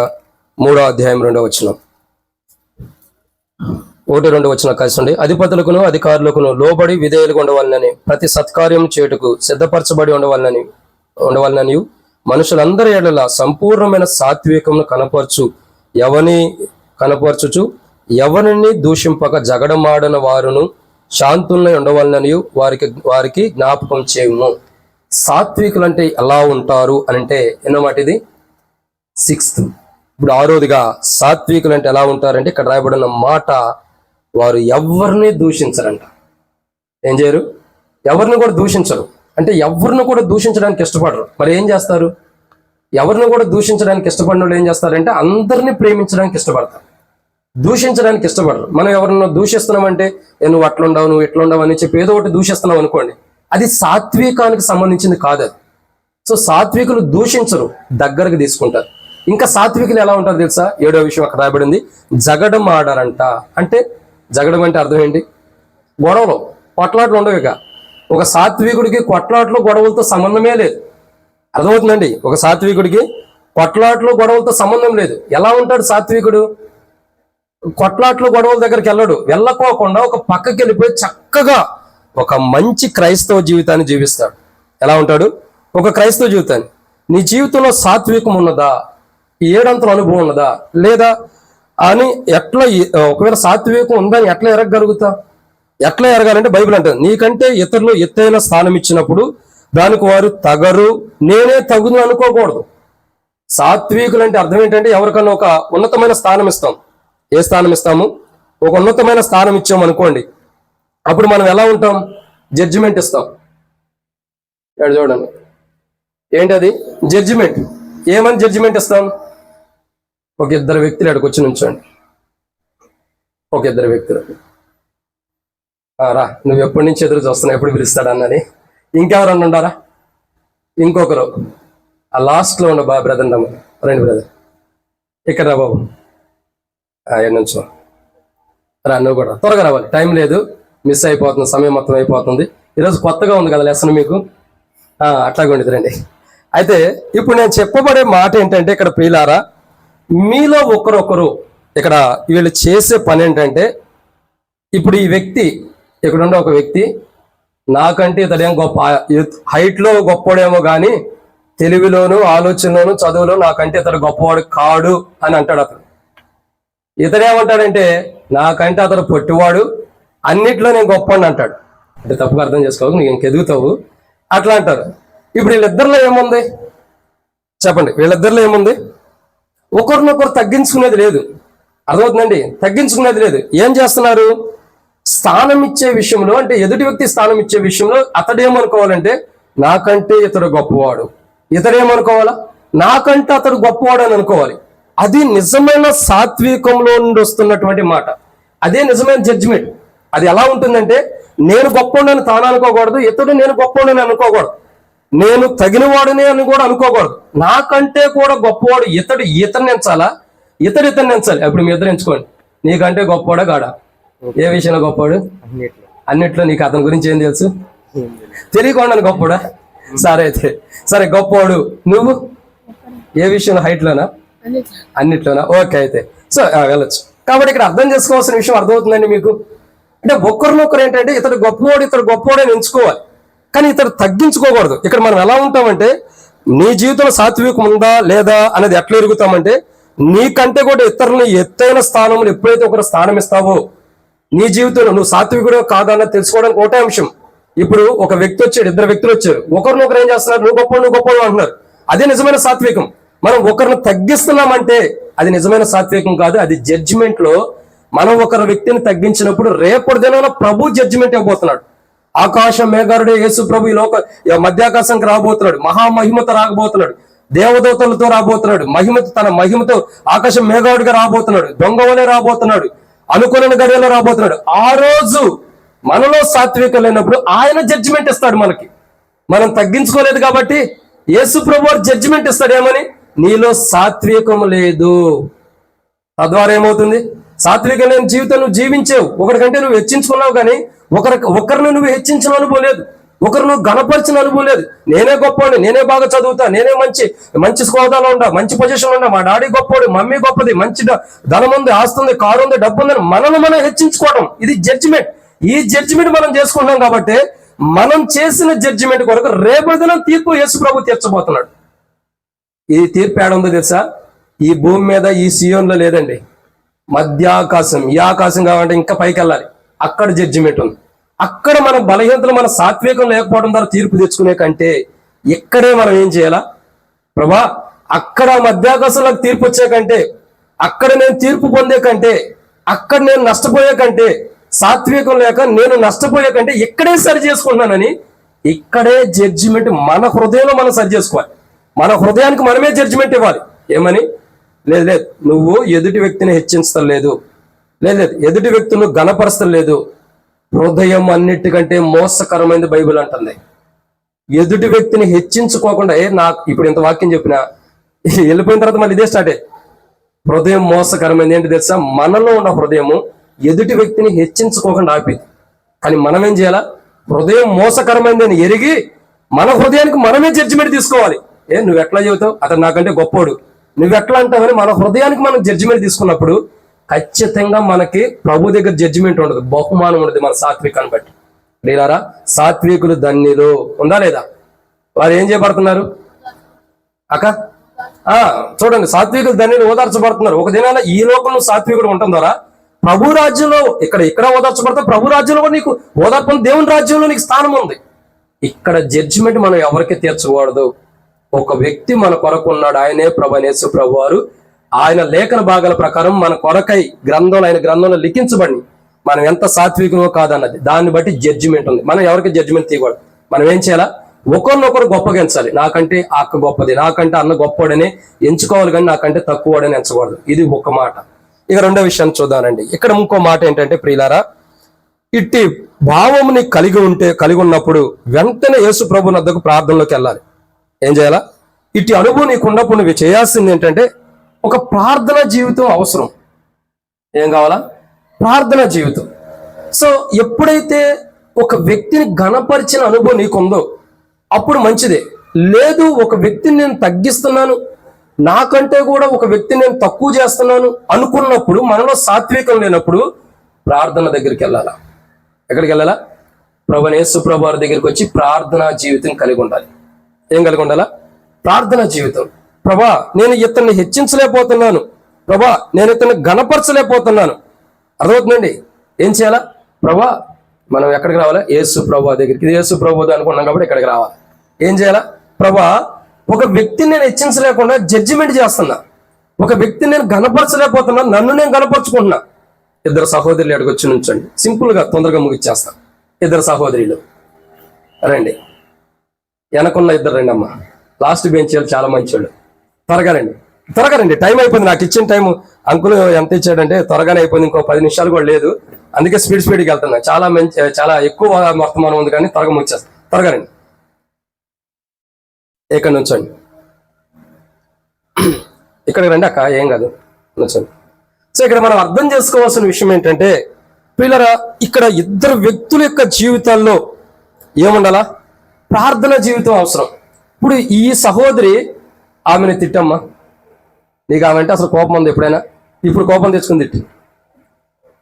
3వ అధ్యాయం 2వ వచనం, 1-2 వచనం కలిసి, అధిపతులకును అధికారులకును లోబడి విధేయులుగా ఉండవాలని, ప్రతి సత్కార్యం చేటుకు సిద్ధపరచబడి ఉండవాలని మనుషులందరి ఎడల సంపూర్ణమైన సాత్వికమును కనపరచుచు ఎవరిని దూషింపక జగడమాడన వారును శాంతుల్ని ఉండవాలని వారికి జ్ఞాపకం చేయము. సాత్వికులు అంటే ఎలా ఉంటారు అంటే ఎన్నో మాట ఇది? 6th. ఇప్పుడు 6వదిగా సాత్వికులు అంటే ఎలా ఉంటారంటే ఇక్కడ రాయబడిన మాట, వారు ఎవరిని దూషించరంట. ఏం చేయరు? ఎవరిని కూడా దూషించరు. అంటే ఎవరిని కూడా దూషించడానికి ఇష్టపడరు. మరి ఏం చేస్తారు? ఎవరిని కూడా దూషించడానికి ఇష్టపడిన వాళ్ళు ఏం చేస్తారంటే అందరినీ ప్రేమించడానికి ఇష్టపడతారు, దూషించడానికి ఇష్టపడరు. మనం ఎవరినో దూషిస్తున్నామంటే నువ్వు అట్లుండవు, నువ్వు ఇట్లుండవు అని చెప్పి ఏదో ఒకటి దూషిస్తున్నావు అనుకోండి, అది సాత్వికానికి సంబంధించింది కాదు అది. సో సాత్వికులు దూషించరు, దగ్గరకు తీసుకుంటారు. ఇంకా సాత్వికులు ఎలా ఉంటారు తెలుసా? 7వ విషయం అక్కడ రాయబడింది, జగడం ఆడారంట. అంటే జగడం అంటే అర్థం ఏంటి? గొడవలు, కొట్లాట్లు ఉండవు. ఇక ఒక సాత్వికుడికి కొట్లాట్లు గొడవలతో సంబంధమే లేదు. అర్థమవుతుందండి? ఒక సాత్వికుడికి కొట్లాట్లు గొడవలతో సంబంధం లేదు. ఎలా ఉంటాడు సాత్వికుడు? కొట్లాట్లు గొడవల దగ్గరికి వెళ్ళకోకుండా ఒక పక్కకి వెళ్ళిపోయి చక్కగా ఒక మంచి క్రైస్తవ జీవితాన్ని జీవిస్తాడు. ఎలా ఉంటాడు? ఒక క్రైస్తవ జీవితాన్ని. నీ జీవితంలో సాత్వికం ఉన్నదా? 7 అంతుల అనుభవం ఉన్నదా లేదా అని ఎట్లా, ఒకవేళ సాత్వికం ఉందని ఎట్లా ఎరగగలుగుతా? ఎట్లా ఎరగాలంటే బైబిల్ అంటుంది, నీకంటే ఇతరులు ఎత్తైన స్థానం ఇచ్చినప్పుడు దానికి వారు తగరు, నేనే తగును అనుకోకూడదు. సాత్వికులు అంటే అర్థం ఏంటంటే ఎవరికన్నా ఒక ఉన్నతమైన స్థానం ఇస్తాం. ఏ స్థానం ఇస్తాము? ఒక ఉన్నతమైన స్థానం ఇచ్చాం అనుకోండి, అప్పుడు మనం ఎలా ఉంటాం? జడ్జిమెంట్ ఇస్తాం. చూడండి, ఏంటది? జడ్జిమెంట్. ఏమని జడ్జిమెంట్ ఇస్తాం? ఒక 2 వ్యక్తులు ఎక్కడికి వచ్చి నుంచోండి. ఒక 2 వ్యక్తులు, రా, నువ్వు ఎప్పటి నుంచి ఎదురు చూస్తున్నావు, ఎప్పుడు పిలుస్తాడన్నది. ఇంకెవరన్నా ఉండారా? ఇంకొకరు ఆ లాస్ట్లో ఉండ బ్రదర్, రండి బ్రదర్, ఇక్కడ రా బాబు, ఎక్కడి నుంచో రా, నువ్వు కూడా త్వరగా రావాలి, టైం లేదు, మిస్ అయిపోతుంది, సమయం మొత్తం అయిపోతుంది. ఈరోజు కొత్తగా ఉంది కదా లెసన్ మీకు, అట్లాగే ఉండేది రండి. అయితే ఇప్పుడు నేను చెప్పబడే మాట ఏంటంటే, ఇక్కడ ప్రియులారా, మీలో ఒకరొకరు, ఇక్కడ వీళ్ళు చేసే పని ఏంటంటే, ఇప్పుడు ఈ వ్యక్తి ఇక్కడ ఉండే ఒక వ్యక్తి నాకంటే ఇతడేం గొప్ప, హైట్లో గొప్పవాడేమో కానీ తెలివిలోను ఆలోచనలోను చదువులో నాకంటే ఇతడు గొప్పవాడు కాడు అని అంటాడు. అతను ఇతడేమంటాడంటే నాకంటే అతడు పొట్టివాడు, అన్నిట్లో నేను గొప్పవాడిని అంటాడు. అంటే తప్పుగా అర్థం చేసుకోవు, నీకు ఇంకెదుగుతావు అట్లా అంటారు. ఇప్పుడు వీళ్ళిద్దరిలో ఏముంది చెప్పండి? వీళ్ళిద్దరిలో ఏముంది? ఒకరినొకరు తగ్గించుకునేది లేదు. అర్థమవుతుందండి? తగ్గించుకునేది లేదు. ఏం చేస్తున్నారు? స్థానం ఇచ్చే విషయంలో, అంటే ఎదుటి వ్యక్తి స్థానం ఇచ్చే విషయంలో అతడేమనుకోవాలంటే నాకంటే ఇతడు గొప్పవాడు. ఇతడేమనుకోవాలా? నాకంటే అతడు గొప్పవాడు అని అనుకోవాలి. అది నిజమైన సాత్వికంలో నుండి వస్తున్నటువంటి మాట. అదే నిజమైన జడ్జిమెంట్. అది ఎలా ఉంటుందంటే, నేను గొప్పవాడని తాను అనుకోకూడదు, ఇతడు నేను గొప్పవాడని అనుకోకూడదు, నేను తగినవాడిని అని కూడా అనుకోకూడదు. నాకంటే కూడా గొప్పవాడు ఇతడు ఇతన్ని ఎంచాలా, ఇతడు ఇతన్ని ఎంచాలి. అప్పుడు మీ ఇద్దరు ఎంచుకోండి, నీకంటే గొప్పవాడా కాడా? ఏ విషయంలో గొప్పవాడు? అన్నిట్లో. నీకు అతని గురించి ఏం తెలుసు? తెలియకుండా గొప్పవాడా? సరే అయితే సరే, గొప్పవాడు. నువ్వు ఏ విషయంలో? హైట్లోనా? అన్నిట్లోనా? ఓకే, అయితే సో వెళ్ళొచ్చు. కాబట్టి ఇక్కడ అర్థం చేసుకోవాల్సిన విషయం అర్థమవుతుందండి మీకు. అంటే ఒకరినొకరు ఏంటంటే, ఇతడు గొప్పవాడు అని ఎంచుకోవాలి, కానీ ఇతడు తగ్గించుకోకూడదు. ఇక్కడ మనం ఎలా ఉంటామంటే, నీ జీవితంలో సాత్వికం ఉందా లేదా అనేది ఎట్లా ఎరుగుతామంటే, నీకంటే కూడా ఇతరులని ఎత్తైన స్థానంలో ఎప్పుడైతే ఒకరు స్థానం ఇస్తావో, నీ జీవితంలో నువ్వు సాత్వికుడు కాదన్నది తెలుసుకోవడానికి ఒకటే అంశం. ఇప్పుడు ఒక వ్యక్తి వచ్చాడు, ఇద్దరు వ్యక్తులు వచ్చారు, ఒకరినొకరు ఏం చేస్తున్నారు? నువ్వు గొప్పవాడు అంటున్నారు. అదే నిజమైన సాత్వికం. మనం ఒకరిని తగ్గిస్తున్నామంటే అది నిజమైన సాత్వికం కాదు. అది జడ్జిమెంట్ లో మనం ఒకరి వ్యక్తిని తగ్గించినప్పుడు రేపటి దినాన ప్రభు జడ్జిమెంట్ ఇవ్వబోతున్నాడు. ఆకాశం మేఘారుడే యేసు ప్రభు ఈ మధ్యాకాశానికి రాబోతున్నాడు, మహామహిమతో రాబోతున్నాడు, దేవదూతలతో రాబోతున్నాడు, తన మహిమతో ఆకాశం మేఘారుడిగా రాబోతున్నాడు, దొంగ వలె రాబోతున్నాడు, అనుకున్న గడియలో రాబోతున్నాడు. ఆ రోజు మనలో సాత్వికం లేనప్పుడు ఆయన జడ్జిమెంట్ ఇస్తాడు మనకి. మనం తగ్గించుకోలేదు కాబట్టి యేసు ప్రభు జడ్జిమెంట్ ఇస్తాడు. ఏమని? నీలో సాత్వికం లేదు. తద్వారా ఏమవుతుంది? సాత్వికం లేని జీవితం నువ్వు జీవించావు. ఒకరికంటే నువ్వు హెచ్చించుకున్నావు, కానీ ఒకరిని నువ్వు హెచ్చించిన అనుభవం లేదు, ఒకరు నువ్వు గణపరిచిన అనుభవం లేదు. నేనే గొప్పవాడి, నేనే బాగా చదువుతా, నేనే మంచి హోదాలో ఉండా, మంచి పొజిషన్ ఉండా, మా డాడీ గొప్పవాడు, మమ్మీ గొప్పది, మంచి ధనం ఉంది, ఆస్తి ఉంది, కారు ఉంది, డబ్బు ఉందని మనం హెచ్చించుకోవడం, ఇది జడ్జిమెంట్. ఈ జడ్జిమెంట్ మనం చేసుకుంటాం కాబట్టి మనం చేసిన జడ్జిమెంట్ కొరకు రేపటి దినం తీర్పు యేసు ప్రభు తీర్చబోతున్నాడు. ఈ తీర్పు ఏడుందో తెలుసా? ఈ భూమి మీద, ఈ సియోన్లో లేదండి. మధ్యాకాశం. ఈ ఆకాశం కావాలంటే ఇంకా పైకి వెళ్ళాలి, అక్కడ జడ్జిమెంట్ ఉంది. అక్కడ మన బలహీనతలు, మన సాత్వికం లేకపోవడం ద్వారా తీర్పు తెచ్చుకునే కంటే ఇక్కడే మనం ఏం చేయాలా? ప్రభా, అక్కడ మధ్యాకాశంలోకి తీర్పు వచ్చే కంటే, అక్కడ నేను తీర్పు పొందే కంటే, అక్కడ నేను నష్టపోయే కంటే, సాత్వికం లేక నేను నష్టపోయే కంటే ఇక్కడే సరి చేసుకుంటున్నానని, ఇక్కడే జడ్జిమెంట్ మన హృదయంలో మనం సరి చేసుకోవాలి. మన హృదయానికి మనమే జడ్జిమెంట్ ఇవ్వాలి. ఏమని? లేదు, నువ్వు ఎదుటి వ్యక్తిని హెచ్చించలేదు, లేదు, ఎదుటి వ్యక్తులను గణపరచలేదు. హృదయం అన్నిటికంటే మోసకరమైనది బైబిల్ అంటుంది. ఎదుటి వ్యక్తిని హెచ్చించుకోకుండా, నాకు ఇప్పుడు ఇంత వాక్యం చెప్పినా వెళ్ళిపోయిన తర్వాత మళ్ళీ ఇదే స్టార్ట్ అయ్యి, హృదయం మోసకరమైనది. ఏంటి తెలుసా? మనలో ఉన్న హృదయము ఎదుటి వ్యక్తిని హెచ్చించుకోకుండా ఆపేది. కానీ మనం ఏం చేయాలా? హృదయం మోసకరమైనది అని ఎరిగి మన హృదయానికి మనమే జడ్జిమెంట్ తీసుకోవాలి. నువ్వు ఎట్లా చెబుతావు? అతను నాకంటే గొప్పోడు, నువ్వు ఎట్లా అంటావని మన హృదయానికి మనం జడ్జిమెంట్ తీసుకున్నప్పుడు ఖచ్చితంగా మనకి ప్రభు దగ్గర జడ్జిమెంట్ ఉండదు, బహుమానం ఉండదు మన సాత్వికాన్ని బట్టి. లేదారా? సాత్వికులు ధన్యులు. ఉందా లేదా? వారు ఏం చేయబడుతున్నారు అక్క? చూడండి, సాత్వికులు ధన్యులు ఓదార్చబడుతున్నారు. ఒక దినాన ఈ లోకంలో సాత్వికుడు ఉండటం ద్వారా ప్రభు రాజ్యంలో, ఇక్కడ ఓదార్చబడతా, ప్రభు రాజ్యంలో కూడా నీకు ఓదార్పు, దేవుని రాజ్యంలో నీకు స్థానం ఉంది. ఇక్కడ జడ్జిమెంట్ మనం ఎవరికి తీర్చకూడదు. ఒక వ్యక్తి మన కొరకు ఉన్నాడు, ఆయనే ప్రభు యేసు ప్రభు వారు. ఆయన లేఖన భాగాల ప్రకారం మన కొరకై ఆయన గ్రంథంలో లిఖించబడి మనం ఎంత సాత్వికమో కాదన్నది, దాన్ని బట్టి జడ్జిమెంట్ ఉంది. మనం ఎవరికి జడ్జిమెంట్ తీయకూడదు. మనం ఏం చేయాలా? ఒకరినొకరు గొప్పగా ఎంచాలి. నాకంటే అక్క గొప్పది, నాకంటే అన్న గొప్పవాడని ఎంచుకోవాలి, కానీ నాకంటే తక్కువడని ఎంచకూడదు. ఇది ఒక మాట. ఇక రెండో విషయాన్ని చూద్దానండి. ఇక్కడ ఇంకో మాట ఏంటంటే, ప్రియులారా, ఇట్టి భావముని కలిగి ఉన్నప్పుడు వెంటనే యేసు ప్రభు వద్దకు ప్రార్థనలోకి వెళ్ళాలి. ఏం చేయాలా? ఇట్టి అనుభవం నీకున్నప్పుడు నువ్వు చేయాల్సింది ఏంటంటే, ఒక ప్రార్థన జీవితం అవసరం. ఏం కావాలా? ప్రార్థన జీవితం. సో ఎప్పుడైతే ఒక వ్యక్తిని ఘనపరిచిన అనుభవం నీకుందో అప్పుడు మంచిదే. లేదు, ఒక వ్యక్తిని నేను తగ్గిస్తున్నాను, నాకంటే కూడా ఒక వ్యక్తిని నేను తక్కువ చేస్తున్నాను అనుకున్నప్పుడు, మనలో సాత్వికం లేనప్పుడు ప్రార్థన దగ్గరికి వెళ్ళాలా. ఎక్కడికి వెళ్ళాలా? ప్రభు యేసు ప్రభు వారి దగ్గరికి వచ్చి ప్రార్థనా జీవితం కలిగి ఉండాలి. ఏం కలిగి ఉండాలా? ప్రార్థనా జీవితం. ప్రభా, నేను ఇతన్ని హెచ్చించలేకపోతున్నాను, ప్రభా నేను ఇతన్ని గణపరచలేకపోతున్నాను. అర్థమవుతుందండి? ఏం చేయాలా? ప్రభా, మనం ఎక్కడికి రావాలా? యేసు ప్రభు దగ్గరికి. ఇది యేసు ప్రభు అనుకున్నాం కాబట్టి ఇక్కడికి రావాలి. ఏం చేయాలా? ప్రభా, ఒక వ్యక్తిని నేను హెచ్చించలేకుండా జడ్జిమెంట్ చేస్తున్నా, ఒక వ్యక్తిని నేను గణపరచలేకపోతున్నా, నన్ను నేను గణపరుచుకుంటున్నా. ఇద్దరు సహోదరులు ఎక్కడికి వచ్చి నుంచండి, సింపుల్ గా తొందరగా ముగిచ్చేస్తాను. ఇద్దరు సహోదరులు రండి. వెనకున్న ఇద్దరు రండి అమ్మ, లాస్ట్ బెంచ్ వాళ్ళు చాలా మంచోళ్ళు. త్వరగా రండి, త్వరగా రండి, టైం అయిపోయింది. నాకు ఇచ్చిన టైం అంకుల్ ఎంత ఇచ్చాడంటే త్వరగానే అయిపోయింది, ఇంకో 10 నిమిషాలు కూడా లేదు. అందుకే స్పీడ్కి వెళ్తున్నా. చాలా ఎక్కువ వర్తమానం ఉంది కానీ త్వరగా ముచ్చేస్తాను. త్వరగా రండి, ఇక్కడ నుంచోండి, ఇక్కడికి రండి అక్క, ఏం కాదు, నుంచోండి. సో ఇక్కడ మనం అర్థం చేసుకోవాల్సిన విషయం ఏంటంటే పిల్లరా, ఇక్కడ ఇద్దరు వ్యక్తుల యొక్క జీవితాల్లో ఏముండాలా? ప్రార్థన జీవితం అవసరం. ఇప్పుడు ఈ సహోదరి ఆమెను తిట్టమ్మా, నీకు ఆమె అంటే అసలు కోపం ఉంది ఎప్పుడైనా? ఇప్పుడు కోపం తెచ్చుకుని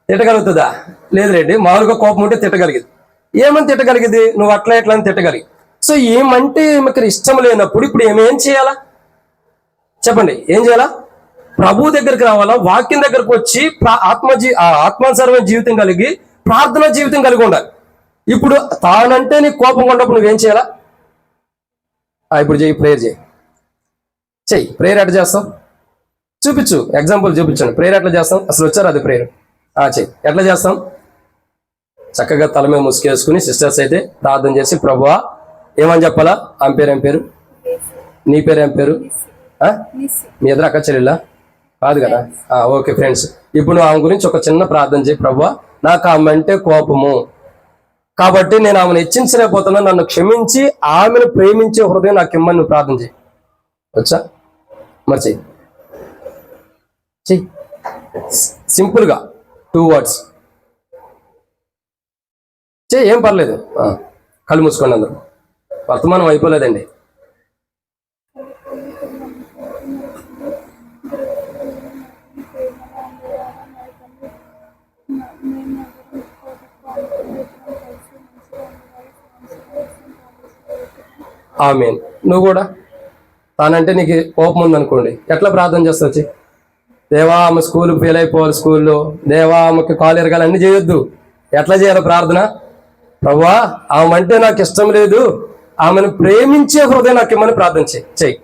తిట్టగలుగుతుందా? లేదు రెడ్డి, మామూలుగా కోపం ఉంటే తిట్టగలిగింది. ఏమని తిట్టగలిగింది? నువ్వు అట్లా ఎట్లా అని తిట్టగలిగి. సో ఏమంటే ఈమెకి ఇష్టం లేనప్పుడు ఇప్పుడు ఏం చేయాలా చెప్పండి? ఏం చేయాలా? ప్రభు దగ్గరికి రావాలా, వాక్యం దగ్గరకు వచ్చి ఆత్మానుసారమైన జీవితం కలిగి ప్రార్థనా జీవితం కలిగి ఉండాలి. ఇప్పుడు తానంటే నీకు కోపం ఉన్నప్పుడు నువ్వేం చేయాలా? ఇప్పుడు చెయ్యి, ప్రేయర్ చెయ్యి. ప్రేయర్ ఎట్లా చేస్తాం చూపించు, ఎగ్జాంపుల్ చూపించండి. ప్రేయర్ ఎట్లా చేస్తాం? అసలు వచ్చారు అది ప్రేయర్ చెయ్యి. ఎట్లా చేస్తాం? చక్కగా తల మీద ముసుకేసుకుని సిస్టర్స్ అయితే ప్రార్థన చేసి, ప్రభువా ఏమని చెప్పాలా? ఆమె పేరు ఏం పేరు? నీ పేరు ఏం పేరు? మీ ఎదురు అక్క చెల్లెలా? కాదు కదా? ఓకే ఫ్రెండ్స్, ఇప్పుడు ఆమె గురించి ఒక చిన్న ప్రార్థన చేయి. ప్రభువా నాకు ఆమె అంటే కోపము కాబట్టి నేను ఆమెను హెచ్చించలేకపోతున్నా, నన్ను క్షమించి ఆమెను ప్రేమించే హృదయం నాకు ఇమ్మని నువ్వు ప్రార్థన చేయి. వచ్చా? మరి చెయ్యి, సింపుల్గా 2 words చెయ్యి, ఏం పర్లేదు. కళ్ళు మూసుకోండి అందరూ, వర్తమానం అయిపోలేదండి. ఆమేన్. నువ్వు కూడా తానంటే నీకు కోపం ఉందనుకోండి, ఎట్లా ప్రార్థన చేస్తావు? దేవా ఆమె స్కూల్ ఫెయిల్ అయిపోవాలి, స్కూల్లో దేవా ఆమెకి కాలు ఎరగాలి, అన్నీ చేయొద్దు. ఎట్లా చేయాలి ప్రార్థన? ప్రభువా ఆమె అంటే నాకు ఇష్టం లేదు, ఆమెను ప్రేమించే హృదయం నాకు ఇమ్మని ప్రార్థన చెయ్యి.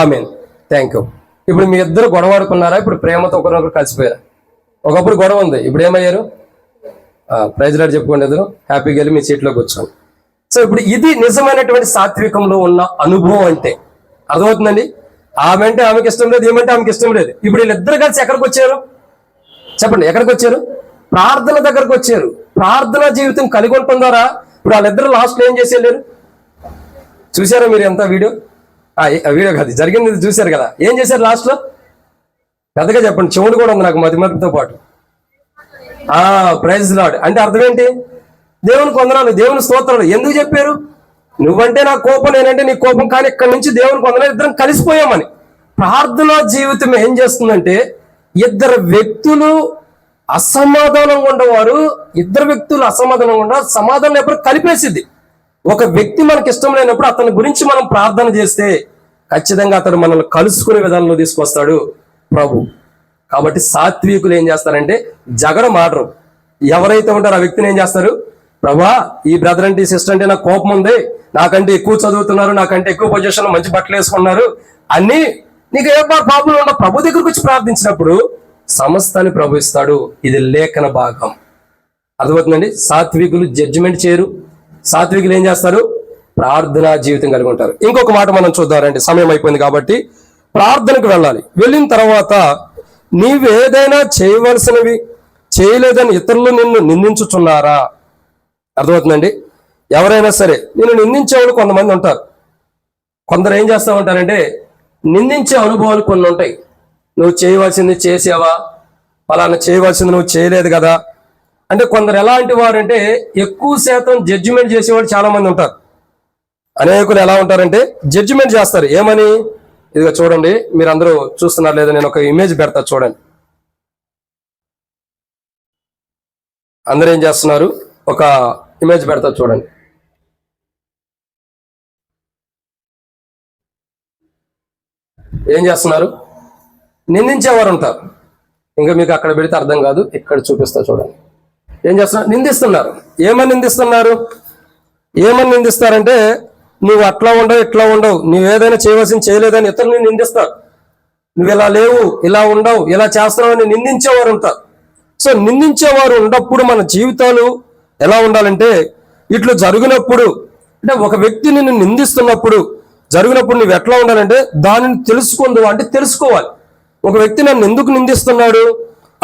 ఆమేన్. Thank you. ఇప్పుడు మీ ఇద్దరు గొడవాడుకున్నారా? ఇప్పుడు ప్రేమతో ఒకరినొకరు కలిసిపోయారా? ఒకప్పుడు గొడవ ఉంది, ఇప్పుడు ఏమయ్యారు? ప్రైజ్ లార్డ్ చెప్పుకోండి, ఎదురు హ్యాపీగా వెళ్ళి మీ సీట్లో కూర్చోండి. సో ఇప్పుడు ఇది నిజమైనటువంటి సాత్వికంలో ఉన్న అనుభవం అంటే అర్థమవుతుందండి. ఆమె అంటే ఆమెకి ఇష్టం లేదు, ఏమంటే ఆమెకి ఇష్టం లేదు. ఇప్పుడు వీళ్ళిద్దరు కలిసి ఎక్కడికి వచ్చారు చెప్పండి? ఎక్కడికి వచ్చారు? ప్రార్థన దగ్గరకు వచ్చారు. ప్రార్థనా జీవితం కలిగి ఉంటుందారా? ఇప్పుడు వాళ్ళిద్దరు లాస్ట్లో ఏం చేసి వెళ్ళారు? చూసారా మీరు ఎంత వీడియో కాదు, జరిగింది చూశారు కదా. ఏం చేశారు లాస్ట్లో? పెద్దగా చెప్పండి, చెవుడు కూడా ఉంది నాకు మతిమరుపుతో పాటు. ప్రైజ్ లార్డ్ అంటే అర్థం ఏంటి? దేవుని వందనాలు, దేవుని స్తోత్రాలు. ఎందుకు చెప్పారు? నువ్వంటే నా కోపం, నేనంటే నీ కోపం, కానీ ఇక్కడి నుంచి దేవునికి వందనాలు, ఇద్దరం కలిసిపోయామని. ప్రార్థనా జీవితం ఏం చేస్తుందంటే ఇద్దరు వ్యక్తులు అసమాధానంగా ఉండేవారు, ఇద్దరు వ్యక్తులు అసమాధానంగా ఉండ సమాధానం ఎప్పుడు కలిపేసిద్ది. ఒక వ్యక్తి మనకి ఇష్టం లేనప్పుడు అతని గురించి మనం ప్రార్థన చేస్తే ఖచ్చితంగా అతడు మనల్ని కలుసుకునే విధానంలో తీసుకొస్తాడు ప్రభు. కాబట్టి సాత్వికులు ఏం చేస్తారంటే జగడం ఆడరు. ఎవరైతే ఉంటారో ఆ వ్యక్తిని ఏం చేస్తారు? ప్రభా ఈ బ్రదర్ అంటే, ఈ సిస్టర్ అంటే నాకు కోపం ఉంది, నాకంటే ఎక్కువ చదువుతున్నారు, నాకంటే ఎక్కువ పొజిషన్, మంచి బట్టలు వేసుకున్నారు, అన్ని నీకు ఏ ప్రాబ్లం ఉండవు. ప్రభు దగ్గరకు వచ్చి ప్రార్థించినప్పుడు సమస్తాన్ని ప్రభు ఇస్తాడు. ఇది లేఖన భాగం. అర్థమవుతుందండి? సాత్వికులు జడ్జిమెంట్ చేయరు. సాత్వికులు ఏం చేస్తారు? ప్రార్థనా జీవితం కలిగి ఉంటారు. ఇంకొక మాట మనం చూద్దామండి, సమయం అయిపోయింది కాబట్టి. ప్రార్థనకు వెళ్ళాలి. వెళ్ళిన తర్వాత నీవేదైనా చేయవలసినవి చేయలేదని ఇతరులు నిన్ను నిందించుచున్నారా? అర్థమవుతుందండి? ఎవరైనా సరే నిన్ను నిందించేవాళ్ళు కొంతమంది ఉంటారు. కొందరు ఏం చేస్తూ ఉంటారంటే నిందించే అనుభవాలు కొన్ని ఉంటాయి. నువ్వు చేయవలసింది చేసావా, ఫలానా చేయవలసింది నువ్వు చేయలేదు కదా అంటే. కొందరు ఎలాంటి వారు అంటే ఎక్కువ శాతం జడ్జిమెంట్ చేసేవాళ్ళు చాలా మంది ఉంటారు. అనేకులు ఎలా ఉంటారంటే జడ్జిమెంట్ చేస్తారు. ఏమని? ఇదిగో చూడండి, మీరు అందరూ చూస్తున్నారు లేదా, నేను ఒక ఇమేజ్ పెడతా చూడండి. అందరూ ఏం చేస్తున్నారు? ఒక ఇమేజ్ పెడతా చూడండి. ఏం చేస్తున్నారు? నిందించేవారు ఉంటారు. ఇంకా మీకు అక్కడ పెడితే అర్థం కాదు, ఇక్కడ చూపిస్తా చూడండి. ఏం చేస్తున్నారు? నిందిస్తున్నారు. ఏమని నిందిస్తున్నారు? ఏమని నిందిస్తారంటే నువ్వు అట్లా ఉండవు, ఇట్లా ఉండవు, నువ్వు ఏదైనా చేయవలసింది చేయలేదని ఇతరులని నిందిస్తారు. నువ్వు ఇలా లేవు, ఇలా ఉండవు, ఇలా చేస్తున్నావు అని నిందించేవారు ఉంటారు. సో నిందించేవారు ఉన్నప్పుడు మన జీవితాలు ఎలా ఉండాలంటే, ఇట్లు జరిగినప్పుడు, అంటే ఒక వ్యక్తి నిన్ను నిందిస్తున్నప్పుడు జరిగినప్పుడు నువ్వు ఎట్లా ఉండాలంటే దానిని తెలుసుకుందు, అంటే తెలుసుకోవాలి. ఒక వ్యక్తి నన్ను ఎందుకు నిందిస్తున్నాడు,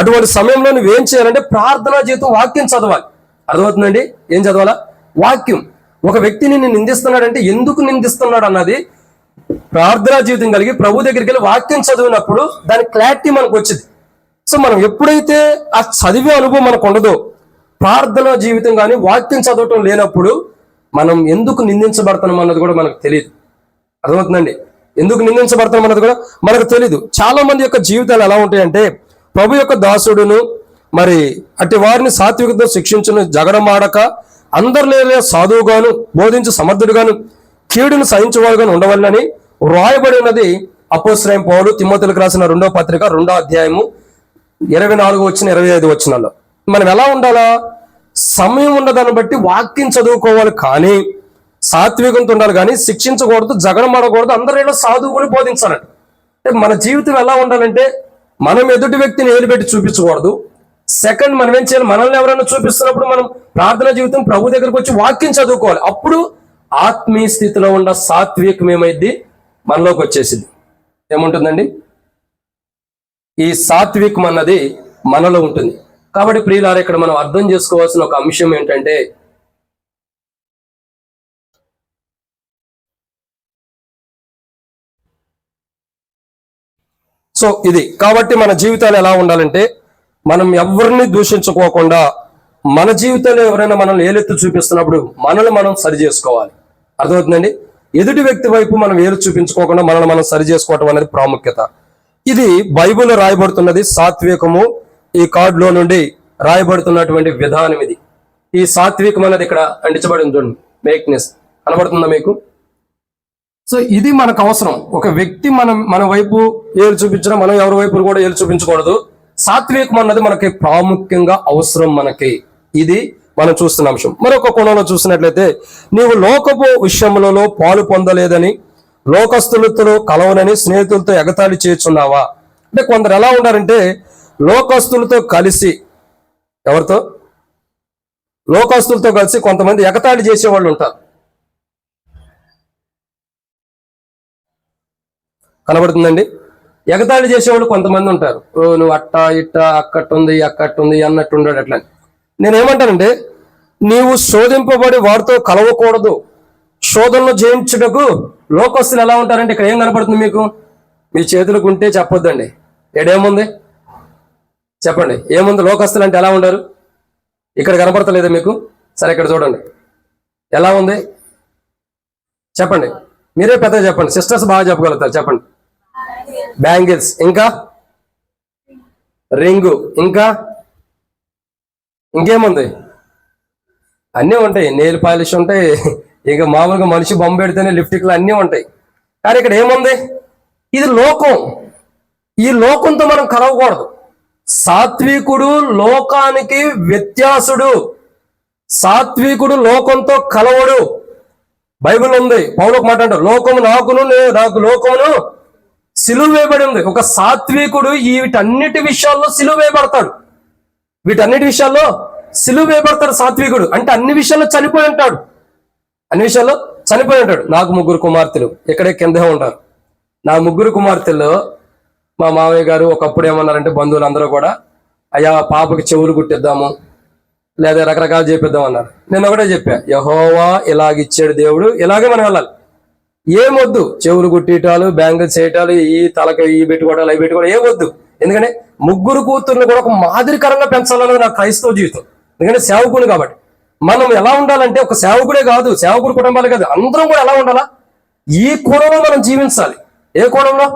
అటువంటి సమయంలో నువ్వేం చేయాలంటే ప్రార్థనా జీవితం, వాక్యం చదవాలి. అర్థమవుతుందండి? ఏం చదవాలా? వాక్యం. ఒక వ్యక్తి నిన్ను నిందిస్తున్నాడంటే ఎందుకు నిందిస్తున్నాడు అన్నది ప్రార్థనా జీవితం కలిగి ప్రభు దగ్గరికి వెళ్ళి వాక్యం చదివినప్పుడు దాని క్లారిటీ మనకు వచ్చింది. సో మనం ఎప్పుడైతే ఆ చదివే అనుభవం మనకు ఉండదో, ప్రార్థనా జీవితం కానీ వాక్యం చదవటం లేనప్పుడు మనం ఎందుకు నిందించబడుతున్నాం అన్నది కూడా మనకు తెలియదు. అర్థమవుతుందండి? ఎందుకు నిందించబడతాం అన్నది కూడా మనకు తెలీదు. చాలా మంది యొక్క జీవితాలు ఎలా ఉంటాయంటే, ప్రభు యొక్క దాసుడును మరి అట్టి వారిని సాత్వికతో శిక్షించును, జగడమాడక అందరిలో సాధువుగాను బోధించు సమర్థుడుగాను కీడును సహించేవాడుగాను ఉండవాలని రాయబడి ఉన్నది అపోస్తలుడైన పౌలు తిమోతిలకు రాసిన 2వ పత్రిక 2వ అధ్యాయము 24-25 వచనాల్లో. మనం ఎలా ఉండాలా? సమయం ఉన్నదాన్ని బట్టి వాక్యం చదువుకోవాలి, కానీ సాత్వికంతో ఉండాలి, కానీ శిక్షించకూడదు, జగడమాడకూడదు, అందరిలో సాధువుని బోధించాలండి. అంటే మన జీవితం ఎలా ఉండాలంటే, మనం ఎదుటి వ్యక్తిని ఏలుపెట్టి చూపించకూడదు. సెకండ్, మనం ఏం చేయాలి? మనల్ని ఎవరైనా చూపిస్తున్నప్పుడు మనం ప్రార్థన జీవితం ప్రభు దగ్గరకు వచ్చి వాక్యం చదువుకోవాలి. అప్పుడు ఆత్మీయ స్థితిలో ఉన్న సాత్వికం ఏమైంది? మనలోకి వచ్చేసింది. ఏముంటుందండి? ఈ సాత్వికం అన్నది మనలో ఉంటుంది. కాబట్టి ప్రియులారా, ఇక్కడ మనం అర్థం చేసుకోవాల్సిన ఒక అంశం ఏంటంటే, సో ఇది కాబట్టి మన జీవితాలు ఎలా ఉండాలంటే, మనం ఎవరిని దూషించుకోకుండా, మన జీవితంలో ఎవరైనా మనల్ని ఏలెత్తి చూపిస్తున్నప్పుడు మనల్ని మనం సరి చేసుకోవాలి. అర్థమవుతుందండి? ఎదుటి వ్యక్తి వైపు మనం ఏలు చూపించుకోకుండా మనల్ని మనం సరి చేసుకోవటం అనేది ప్రాముఖ్యత. ఇది బైబిల్లో రాయబడుతున్నది. సాత్వికము ఈ కార్డులో నుండి రాయబడుతున్నటువంటి విధానం ఇది. ఈ సాత్వికం అనేది ఇక్కడ అంటించబడింది చూడండి, మేక్నెస్ కనబడుతుందా మీకు? సో ఇది మనకు అవసరం. ఒక వ్యక్తి మన వైపు ఏలు చూపించడం, మనం ఎవరి వైపు కూడా ఏలు చూపించకూడదు. సాత్వికం అన్నది మనకి ప్రాముఖ్యంగా అవసరం. మనకి ఇది మనం చూస్తున్న అంశం. మరొక కోణంలో చూసినట్లయితే, నీవు లోకపు విషయములలో పాలు పొందలేదని లోకస్తులతో కలవనని స్నేహితులతో ఎగతాళి చేస్తున్నావా? అంటే కొందరు ఎలా ఉండారంటే, లోకస్తులతో కలిసి, ఎవరితో? లోకస్తులతో కలిసి కొంతమంది ఎగతాళి చేసేవాళ్ళు ఉంటారు. కనబడుతుందండి? ఎగతాళి చేసేవాళ్ళు కొంతమంది ఉంటారు. ఓ నువ్వు అట్ట ఇట్ట, అక్కట్టుంది అక్కట్టుంది అన్నట్టు ఉండడు. అట్లా నేనేమంటానంటే, నీవు శోధింపబడి వారితో కలవకూడదు. శోధనలో జయించుటకు లోకస్తులు ఎలా ఉంటారంటే, ఇక్కడ ఏం కనపడుతుంది మీకు? మీ చేతులకు ఉంటే చెప్పొద్దండి. ఏడేముంది చెప్పండి, ఏముంది? లోకస్తులు అంటే ఎలా ఉండరు? ఇక్కడ కనపడతలేదా మీకు? సరే ఇక్కడ చూడండి ఎలా ఉంది చెప్పండి. మీరే పెద్దగా చెప్పండి, సిస్టర్స్ బాగా చెప్పగలుగుతారు. చెప్పండి. బ్యాంగిల్స్, ఇంకా రింగు, ఇంకా ఇంకేముంది? అన్నీ ఉంటాయి. నెయిల్ పాలిష్ ఉంటాయి, ఇంకా మామూలుగా మనిషి బొమ్మ పెడితేనే లిప్టిక్లు అన్నీ ఉంటాయి. కానీ ఇక్కడ ఏముంది? ఇది లోకం. ఈ లోకంతో మనం కలవకూడదు. సాత్వికుడు లోకానికి వ్యత్యాసుడు. సాత్వికుడు లోకంతో కలవడు. బైబిల్ ఉంది, పౌలుకు మాట అంటారు, లోకము నాకును నాకు లోకమును సిలువ వేయబడి ఉంది. ఒక సాత్వికుడు వీటన్నిటి విషయాల్లో సిలువ వేయబడతాడు. వీటన్నిటి విషయాల్లో సిలువ వేయబడతాడు సాత్వికుడు. అంటే అన్ని విషయాల్లో చనిపోయి ఉంటాడు. అన్ని విషయాల్లో చనిపోయి ఉంటాడు. నాకు 3 కుమార్తెలు, ఇక్కడే కింద ఉంటారు. నా 3 కుమార్తెల్లో మా మావయ్య గారు ఒకప్పుడు ఏమన్నారంటే, బంధువులు అందరూ కూడా, అయ్యా పాపకి చెవులు కుట్టిద్దాము లేదా రకరకాలు చేపిద్దాం అన్నారు. నేను ఒకటే చెప్పా, యెహోవా ఇలాగిచ్చాడు దేవుడు, ఇలాగే మనం వెళ్ళాలి. ఏమొద్దు చెవులు కుట్టిటాలు, బ్యాంగిల్స్ చేయటాలు, ఈ తలకి ఈ పెట్టుకోవటాలు అవి పెట్టుకోవడం ఏమొద్దు. ఎందుకంటే 3 కూతుర్ని కూడా ఒక మాదిరికరంగా పెంచాలన్నది నా క్రైస్తవ జీవితం. ఎందుకంటే సేవకుడు కాబట్టి. మనం ఎలా ఉండాలంటే, ఒక సేవకుడే కాదు, సేవకుడు కుటుంబాలే కాదు, అందరం కూడా ఎలా ఉండాలా? ఈ కోణంలో మనం జీవించాలి. ఏ కోణంలో?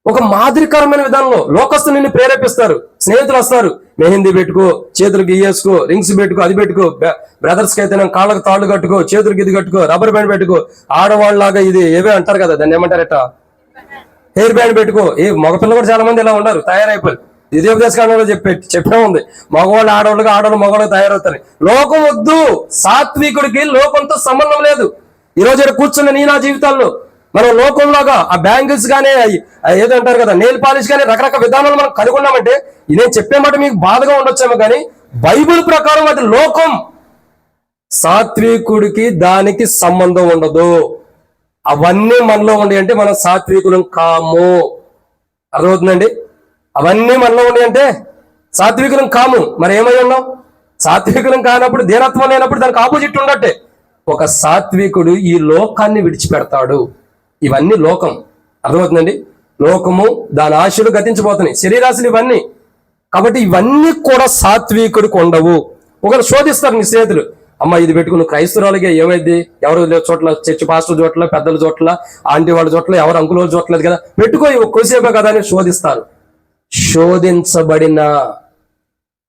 ఒక మాదిరికరమైన విధానంలో. లోకస్తులు నిన్ను ప్రేరేపిస్తారు, స్నేహితులు వస్తారు, మెహందీ పెట్టుకో, చేతులకు ఇయ్యేసుకో, రింగ్స్ పెట్టుకో, అది పెట్టుకో, బ్రదర్స్కి అయితే కాళ్ళకు తాళ్ళు కట్టుకో, చేతులకు ఇది కట్టుకో, రబ్బర్ బ్యాండ్ పెట్టుకో, ఆడవాళ్ళలాగా ఇది ఏవే అంటారు కదా, దాన్ని ఏమంటారట, హెయిర్ బ్యాండ్ పెట్టుకో. ఈ మగపిల్లలు కూడా చాలా మంది ఇలా ఉన్నారు, తయారైపోయి. ఇదే ఉపదేశకాండంలో చెప్పే ఉంది, మగవాళ్ళు ఆడవాళ్ళుగా, ఆడవాళ్ళు మగవాళ్ళు తయారవుతారు. లోకం వద్దు. సాత్వికుడికి లోకంతో సంబంధం లేదు. ఈ రోజు కూర్చున్న నా జీవితాల్లో మనం లోకంలాగా ఆ బ్యాంగిల్స్ కానీ ఏదంటారు కదా నెయిల్ పాలిష్ కానీ రకరకాల విధానాలు మనం కలిగి ఉన్నామంటే నేను చెప్పే మాట మీకు బాధగా ఉండొచ్చేమో కానీ బైబిల్ ప్రకారం అది లోకం. సాత్వికుడికి దానికి సంబంధం ఉండదు. అవన్నీ మనలో ఉండి అంటే మనం సాత్వికులం కాము. అర్థమవుతుందండి? అవన్నీ మనలో ఉండి అంటే సాత్వికులం కాము. మరి ఏమై ఉన్నాం? సాత్వికులం కానప్పుడు, దీనత్వం లేనప్పుడు దానికి ఆపోజిట్ ఉండట్టే. ఒక సాత్వికుడు ఈ లోకాన్ని విడిచిపెడతాడు. ఇవన్నీ లోకం. అర్థమవుతుందండి? లోకము, దాని ఆశలు గతించిపోతున్నాయి, శరీరాశలు ఇవన్నీ. కాబట్టి ఇవన్నీ కూడా సాత్వికుడికి ఉండవు. ఒకరు శోధిస్తారు నీ స్నేహితులు, అమ్మ ఇది పెట్టుకుని క్రైస్తవురాలకి ఏమైంది, ఎవరు చోట్ల చర్చి పాస్టర్ చోట్ల, పెద్దల చోట్ల, ఆంటీ వాళ్ళ చోట్ల, ఎవరు అంకుల వాళ్ళ చోట్లేదు కదా, పెట్టుకో కొద్దిసేపే కదా అని శోధిస్తారు. శోధించబడిన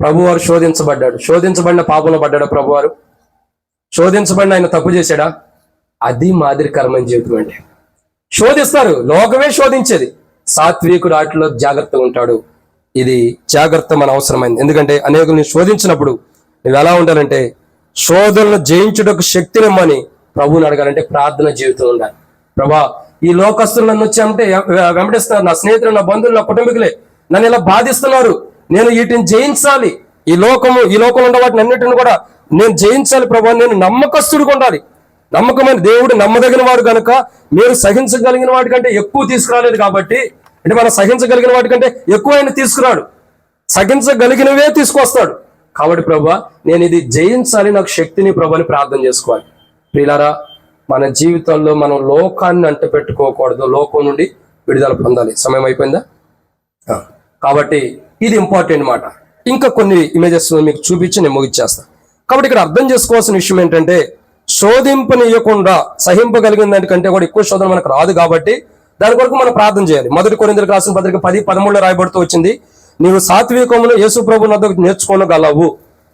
ప్రభువారు శోధించబడ్డాడు. శోధించబడిన పాపంలో పడ్డాడు ప్రభువారు? శోధించబడిన ఆయన తప్పు చేశాడా? అది మాదిరికరమైన జీవితం అంటే. శోధిస్తారు, లోకమే శోధించేది. సాత్వికుడు వాటిలో జాగ్రత్తగా ఉంటాడు. ఇది జాగ్రత్త మన అవసరమైంది. ఎందుకంటే అనేకుల్ని శోధించినప్పుడు నువ్వు ఎలా ఉండాలంటే, శోధనను జయించుటకు శక్తినిమ్మని ప్రభువుని అడగాలంటే ప్రార్థన జీవితం ఉండాలి. ప్రభా, ఈ లోకస్తులు నన్ను వచ్చి అంటే వెంబడిస్తున్నారు, నా స్నేహితులు, నా బంధువులు, నా కుటుంబీకులే నన్ను ఇలా బాధిస్తున్నారు, నేను వీటిని జయించాలి. ఈ లోకంలో ఉన్న వాటిని అన్నిటిని కూడా నేను జయించాలి ప్రభా. నేను నమ్మకస్తుడిగా ఉండాలి. నమ్మకమైన దేవుడు నమ్మదగిన వాడు కనుక మీరు సహించగలిగిన వాటికంటే ఎక్కువ తీసుకురాలేదు కాబట్టి, అంటే మనం సహించగలిగిన వాటికంటే ఎక్కువ ఆయన తీసుకురాడు, సహించగలిగినవే తీసుకొస్తాడు. కాబట్టి ప్రభా, నేను ఇది జయించాలి, నాకు శక్తిని ప్రభాని ప్రార్థన చేసుకోవాలి. ప్రియులారా, మన జీవితంలో మనం లోకాన్ని అంట పెట్టుకోకూడదు, లోకం నుండి విడుదల పొందాలి. సమయం అయిపోయిందా? కాబట్టి ఇది ఇంపార్టెంట్ మాట. ఇంకా కొన్ని ఇమేజెస్ మీకు చూపించి నేను ముగిచ్చేస్తాను. కాబట్టి ఇక్కడ అర్థం చేసుకోవాల్సిన విషయం ఏంటంటే, శోధింపనీయకుండా సహింపగలిగిన దానికంటే కూడా ఎక్కువ శోధన మనకు రాదు కాబట్టి దాని కొరకు మనం ప్రార్థన చేయాలి. 1 కొరింథీయులకు రాసిన పత్రిక 10:13 రాయబడుతూ వచ్చింది, నీవు సాత్వికమును యేసు ప్రభువుని వద్ద నేర్చుకోనగలవు.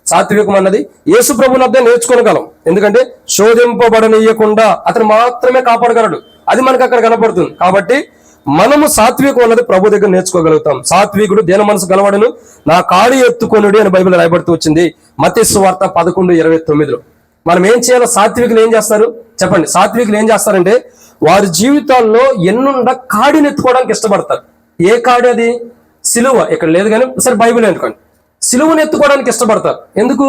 సాత్వికం అన్నది యేసు ప్రభువుని వద్ద నేర్చుకోనగలం. ఎందుకంటే శోధింపబడనీయకుండా అతను మాత్రమే కాపాడగలడు. అది మనకు అక్కడ కనపడుతుంది. కాబట్టి మనము సాత్వికం అన్నది ప్రభు దగ్గర నేర్చుకోగలుగుతాం. సాత్వికుడు దీన మనసు గలవాడును, నా కాడి ఎత్తుకొనుడి అని బైబిల్ రాయబడుతూ వచ్చింది మత్తయి సువార్త 11:29. మనం ఏం చేయాలో? సాత్వికులు ఏం చేస్తారు చెప్పండి? సాత్వికులు ఏం చేస్తారంటే వారి జీవితాల్లో ఎన్నుండ కాడిని ఎత్తుకోవడానికి ఇష్టపడతారు. ఏ కాడి అది? సిలువ. ఇక్కడ లేదు కానీ సరే బైబిల్ ఎందుకండి సిలువను ఎత్తుకోవడానికి ఇష్టపడతారు. ఎందుకు?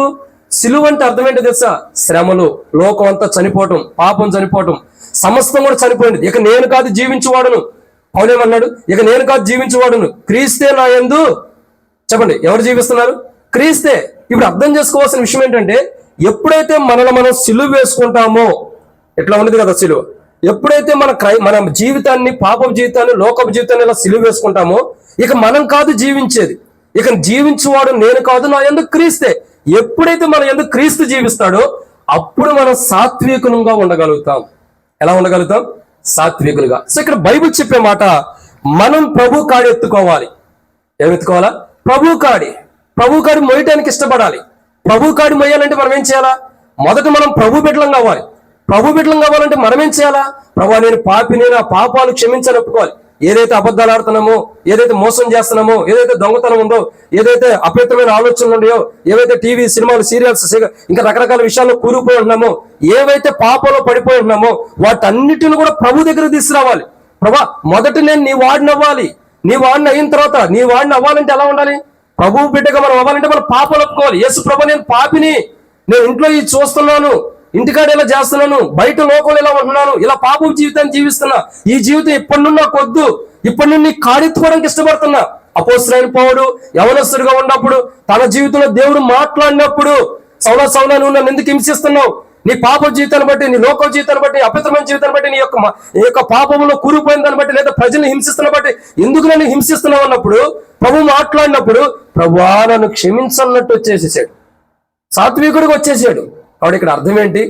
సిలువ అంటే అర్థం ఏంటో తెలుసా? శ్రమలు, లోకం అంతా చనిపోవటం, పాపం చనిపోవటం, సమస్తం కూడా చనిపోయింది. ఇక నేను కాదు జీవించువాడును. పౌలేమన్నాడు? ఇక నేను కాదు జీవించువాడును, క్రీస్తే నా యందు. చెప్పండి, ఎవరు జీవిస్తున్నారు? క్రీస్తే. ఇప్పుడు అర్థం చేసుకోవాల్సిన విషయం ఏంటంటే, ఎప్పుడైతే మనల్ని మనం సిలువ వేసుకుంటామో, ఎట్లా ఉన్నది కదా సిలువ, ఎప్పుడైతే మన జీవితాన్ని, పాపం జీవితాన్ని, లోకపు జీవితాన్ని ఇలా సిలువ వేసుకుంటామో, ఇక మనం కాదు జీవించేది, ఇక జీవించువాడు నేను కాదు, నా యందు క్రీస్తే. ఎప్పుడైతే మన యందు క్రీస్తు జీవిస్తాడో అప్పుడు మనం సాత్వికులుగా ఉండగలుగుతాం. ఎలా ఉండగలుగుతాం? సాత్వికులుగా. సో ఇక్కడ బైబిల్ చెప్పే మాట, మనం ప్రభు కాడి ఎత్తుకోవాలి. ఏమెత్తుకోవాలా? ప్రభు కాడి. ప్రభు కాడి మోయటానికి ఇష్టపడాలి. ప్రభు కాడి మోయాలంటే మనం ఏం చేయాలా? మొదట మనం ప్రభు బిడ్డలం కావాలి. ప్రభు బిడ్డలం కావాలంటే మనం ఏం చేయాలా? ప్రభు, నేను పాపిని, నా పాపాలు క్షమించని ఒప్పుకోవాలి. ఏదైతే అబద్ధాలు ఆడుతున్నామో, ఏదైతే మోసం చేస్తున్నామో, ఏదైతే దొంగతనం ఉందో, ఏదైతే అపవిత్రమైన ఆలోచనలు ఉన్నాయో, ఏవైతే టీవీ, సినిమాలు, సీరియల్స్, ఇంకా రకరకాల విషయాల్లో కూరుకుపోయి ఉన్నామో, ఏవైతే పాపంలో పడిపోయి ఉన్నామో వాటన్నిటిని కూడా ప్రభు దగ్గర తీసుకురావాలి. ప్రభా, మొదట నేను నీ వాడిని అవ్వాలి. నీ వాడిని అయిన తర్వాత, నీ వాడిని అవ్వాలంటే ఎలా ఉండాలి? ప్రభు బిడ్డగా మనం అవ్వాలంటే మనం పాపాలు ఒప్పుకోవాలి. యేసు ప్రభు, నేను పాపిని, నేను ఇంట్లో ఇది చూస్తున్నాను, ఇంటికాడ ఇలా చేస్తున్నాను, బయట లోకంలో ఇలా ఉంటున్నాను, ఇలా పాపం జీవితాన్ని జీవిస్తున్నా, ఈ జీవితం ఇప్పటి నుండి నాకు వద్దు, ఇప్పటి నుండి కాడెత్తుకోవడానికి ఇష్టపడుతున్నా. అపోస్తలుడైన పౌలు యవనస్తుడిగా ఉన్నప్పుడు తన జీవితంలో దేవుడు మాట్లాడినప్పుడు, సౌలా నువ్వు నన్ను ఎందుకు హింసిస్తున్నావు? నీ పాప జీవితాన్ని బట్టి, నీ లోక జీవితాన్ని బట్టి, అపవిత్రమైన జీవితాన్ని బట్టి, నీ యొక్క పాపంలో కూరుకుపోయిన దాన్ని బట్టి, లేదా ప్రజల్ని హింసిస్తున్న బట్టి ఎందుకు నన్ను హింసిస్తున్నావు అన్నప్పుడు ప్రభు మాట్లాడినప్పుడు, ప్రభువా నన్ను క్షమించన్నట్టు వచ్చేసేసాడు, సాత్వికుడికి వచ్చేసాడు. కాబట్టి ఇక్కడ అర్థం ఏంటి?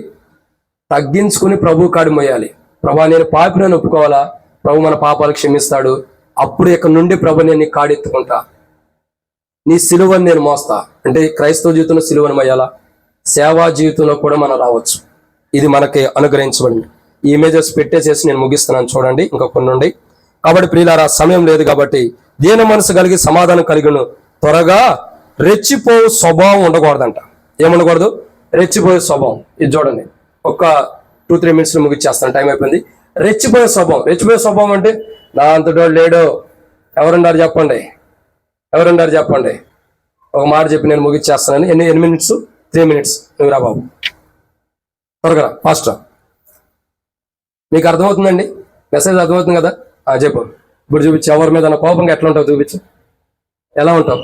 తగ్గించుకుని ప్రభు కాడి మోయాలి. ప్రభా, నేను పాపిని ఒప్పుకోవాలా? ప్రభు మన పాపాలు క్షమిస్తాడు. అప్పుడు ఇక్కడ నుండి ప్రభు, నేను నీ కాడెత్తుకుంటా, నీ సిలువని నేను మోస్తా. అంటే క్రైస్తవ జీవితంలో సిలువను మోయాలా? సేవా జీవితంలో కూడా మనం రావచ్చు. ఇది మనకి అనుగ్రహించబడింది. ఈ ఇమేజెస్ పెట్టేసేసి నేను ముగిస్తున్నాను. చూడండి, ఇంకా కొన్ని ఉండి. కాబట్టి ప్రియులారా, సమయం లేదు కాబట్టి దీన మనసు కలిగి సమాధానం కలిగిను, త్వరగా రెచ్చిపోవు స్వభావం ఉండకూడదంట. ఏముండకూడదు? రెచ్చిపోయే స్వభావం. ఇది చూడండి, ఒక 2-3 minutes ముగిచ్చేస్తాను, టైం అయిపోయింది. రెచ్చిపోయే స్వభావం. రెచ్చిపోయే స్వభావం అంటే నా అంతటోడు లేడు. ఎవరున్నారు చెప్పండి, ఎవరున్నారు చెప్పండి. ఒక మాట చెప్పి నేను ముగిచ్చేస్తున్నాను. ఎన్ని మినిట్స్? 3 minutes. నువ్వు రా బాబు, త్వరగా ఫాస్ట్. మీకు అర్థమవుతుందండి? మెసేజ్ అర్థమవుతుంది కదా? చెప్పు. ఇప్పుడు చూపించు. ఎవరి మీద కోపంగా ఎట్లా ఉంటావు చూపించు. ఎలా ఉంటావు?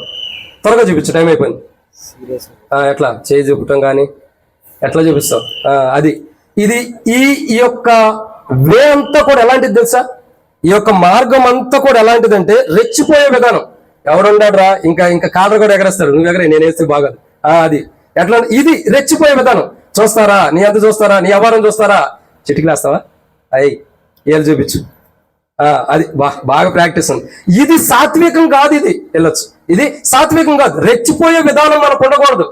త్వరగా చూపించు, టైం అయిపోయింది. ఎట్లా చేయి చూపటం కానీ ఎట్లా చూపిస్తావు? అది ఇది ఈ యొక్క వే అంతా కూడా ఎలాంటిది తెలుసా? ఈ యొక్క మార్గం అంతా కూడా ఎలాంటిదంటే రెచ్చిపోయే విధానం. ఎవరున్నాడు రా, ఇంకా కాడర్ కూడా ఎగరేస్తాడు. నువ్వు ఎగరే, నేను వేస్తే బాగాదు. అది ఎట్లా? ఇది రెచ్చిపోయే విధానం. చూస్తారా, నీ అంత చూస్తారా, నీ వ్యవహారం చూస్తారా, చిటికలేస్తావా? ఏళ్ళు చూపించు. అది బాగా ప్రాక్టీస్ ఉంది. ఇది సాత్వికం కాదు. ఇది వెళ్ళొచ్చు. ఇది సాత్వికం కాదు. రెచ్చిపోయే విధానం మనకు ఉండకూడదు.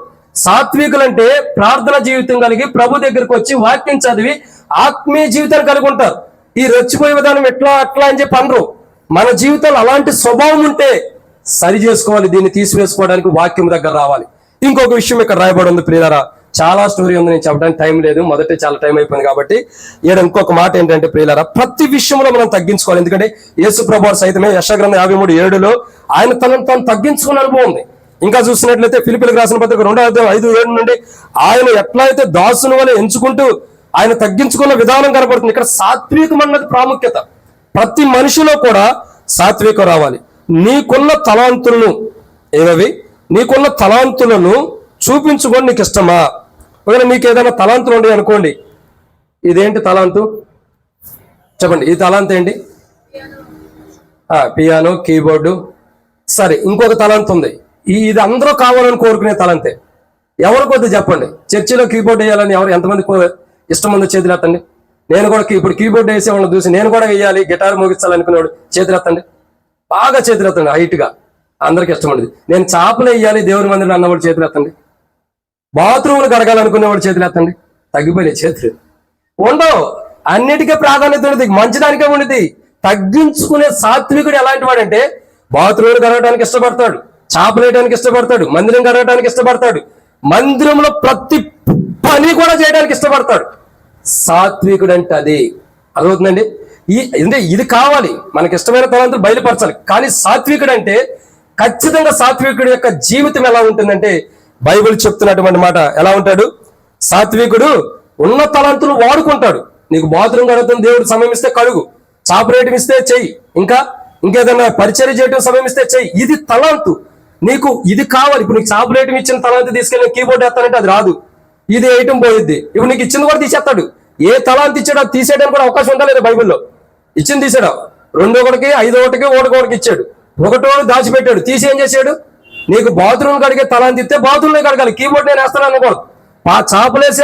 సాత్వికులంటే ప్రార్థన జీవితం కలిగి ప్రభు దగ్గరికి వచ్చి వాక్యం చదివి ఆత్మీయ జీవితాన్ని కలిగి ఉంటారు. ఈ రెచ్చిపోయే విధానం ఎట్లా అట్లా అని చెప్పి అనరు. మన జీవితంలో అలాంటి స్వభావం ఉంటే సరి చేసుకోవాలి. దీన్ని తీసివేసుకోవడానికి వాక్యం దగ్గర రావాలి. ఇంకొక విషయం ఇక్కడ రాయబడి ఉంది ప్రియులారా. చాలా స్టోరీ ఉంది, నేను చెప్పడానికి టైం లేదు. మొదట చాలా టైం అయిపోయింది కాబట్టి ఇంకొక మాట ఏంటంటే ప్రియులారా, ప్రతి విషయంలో మనం తగ్గించుకోవాలి. ఎందుకంటే యేసు ప్రభువు సైతమే యెషయా గ్రంథం 53:7 ఆయన తను తగ్గించుకున్న అనుభవం ఉంది. ఇంకా చూసినట్లయితే ఫిలిప్పీయులకు రాసిన పత్రిక 2:5-7 నుండి ఆయన ఎట్లయితే దాసుని వలె ఎంచుకుంటూ ఆయన తగ్గించుకున్న విధానం కనబడుతుంది. ఇక్కడ సాత్వికం అన్నది ప్రాముఖ్యత. ప్రతి మనిషిలో కూడా సాత్వికం రావాలి. నీకున్న తలాంతులను నీకున్న తలాంతులను చూపించుకొని నీకు ఇష్టమా? ఒకవేళ మీకు ఏదైనా తలాంతులు ఉండే అనుకోండి. ఇదేంటి తలాంతు చెప్పండి. ఈ తలాంతు ఏంటి? Piano, keyboard. సరే, ఇంకొక తలాంతు ఉంది. ఇది అందరూ కావాలని కోరుకునే తలంతే. ఎవరికి వద్దు చెప్పండి. చర్చిలో కీబోర్డ్ వేయాలని ఎంతమంది ఇష్టం ఉందో చేతులు ఎత్తండి. నేను కూడా ఇప్పుడు కీబోర్డ్ వేసే వాళ్ళని చూసి నేను కూడా వేయాలి, గిటార్ మోగించాలనుకునేవాడు చేతులు ఎత్తండి. బాగా చేతులు ఎత్తండి, హైట్గా. అందరికి ఇష్టం ఉండదు. నేను చేపలు వేయాలి దేవుని మందిరం అన్నవాడు చేతులు ఎత్తండి. బాత్రూమ్లు కడగాలనుకునేవాడు చేతులు ఎత్తండి. తగ్గిపోయినాయి చేతులు. ఉండవు. అన్నిటికీ ప్రాధాన్యత ఉండదు, మంచిదానికే ఉండేది. తగ్గించుకునే సాత్వికుడు ఎలాంటి వాడంటే బాత్రూమ్లు కడగడానికి ఇష్టపడతాడు, చేపలు వేయడానికి ఇష్టపడతాడు, మందిరం కడగడానికి ఇష్టపడతాడు, మందిరంలో ప్రతి పని కూడా చేయడానికి ఇష్టపడతాడు. సాత్వికుడు అంటే అది అర్థమవుతుందండి. ఇది కావాలి, మనకి ఇష్టమైన తలంతులు బయలుపరచాలి. కానీ సాత్వికుడు అంటే ఖచ్చితంగా సాత్వికుడి యొక్క జీవితం ఎలా ఉంటుందంటే బైబిల్ చెప్తున్నటువంటి మాట ఎలా ఉంటాడు? సాత్వికుడు ఉన్న తలంతులు వాడుకుంటాడు. నీకు బాత్రూమ్ కడుగుతుంది దేవుడు సమయం ఇస్తే కడుగు, చాపరేయటం ఇస్తే చెయ్యి, ఇంకేదైనా పరిచర్య చేయడం సమయం ఇస్తే చెయ్యి. ఇది తలాంతు. నీకు ఇది కావాలి. ఇప్పుడు నీకు చాపరేయటం ఇచ్చిన తలాంతు తీసుకెళ్ళి కీబోర్డ్ వేస్తానంటే అది రాదు. ఇది వేయటం పోయిద్ది. ఇప్పుడు నీకు ఇచ్చింది కూడా తీసేస్తాడు. ఏ తలాంతు ఇచ్చాడో తీసేయడానికి కూడా అవకాశం ఉందా లేదా? బైబిల్లో ఇచ్చింది తీసాడు. 2 5 1 ఇచ్చాడు. 1 దాచిపెట్టాడు. తీసి ఏం చేశాడు? నీకు బాత్రూమ్ కడిగే తలాంతి ఇస్తే బాత్రూమ్లో కడగాలి, కీబోర్డ్ నేను వేస్తాను అనుకోడు. చాపలేసి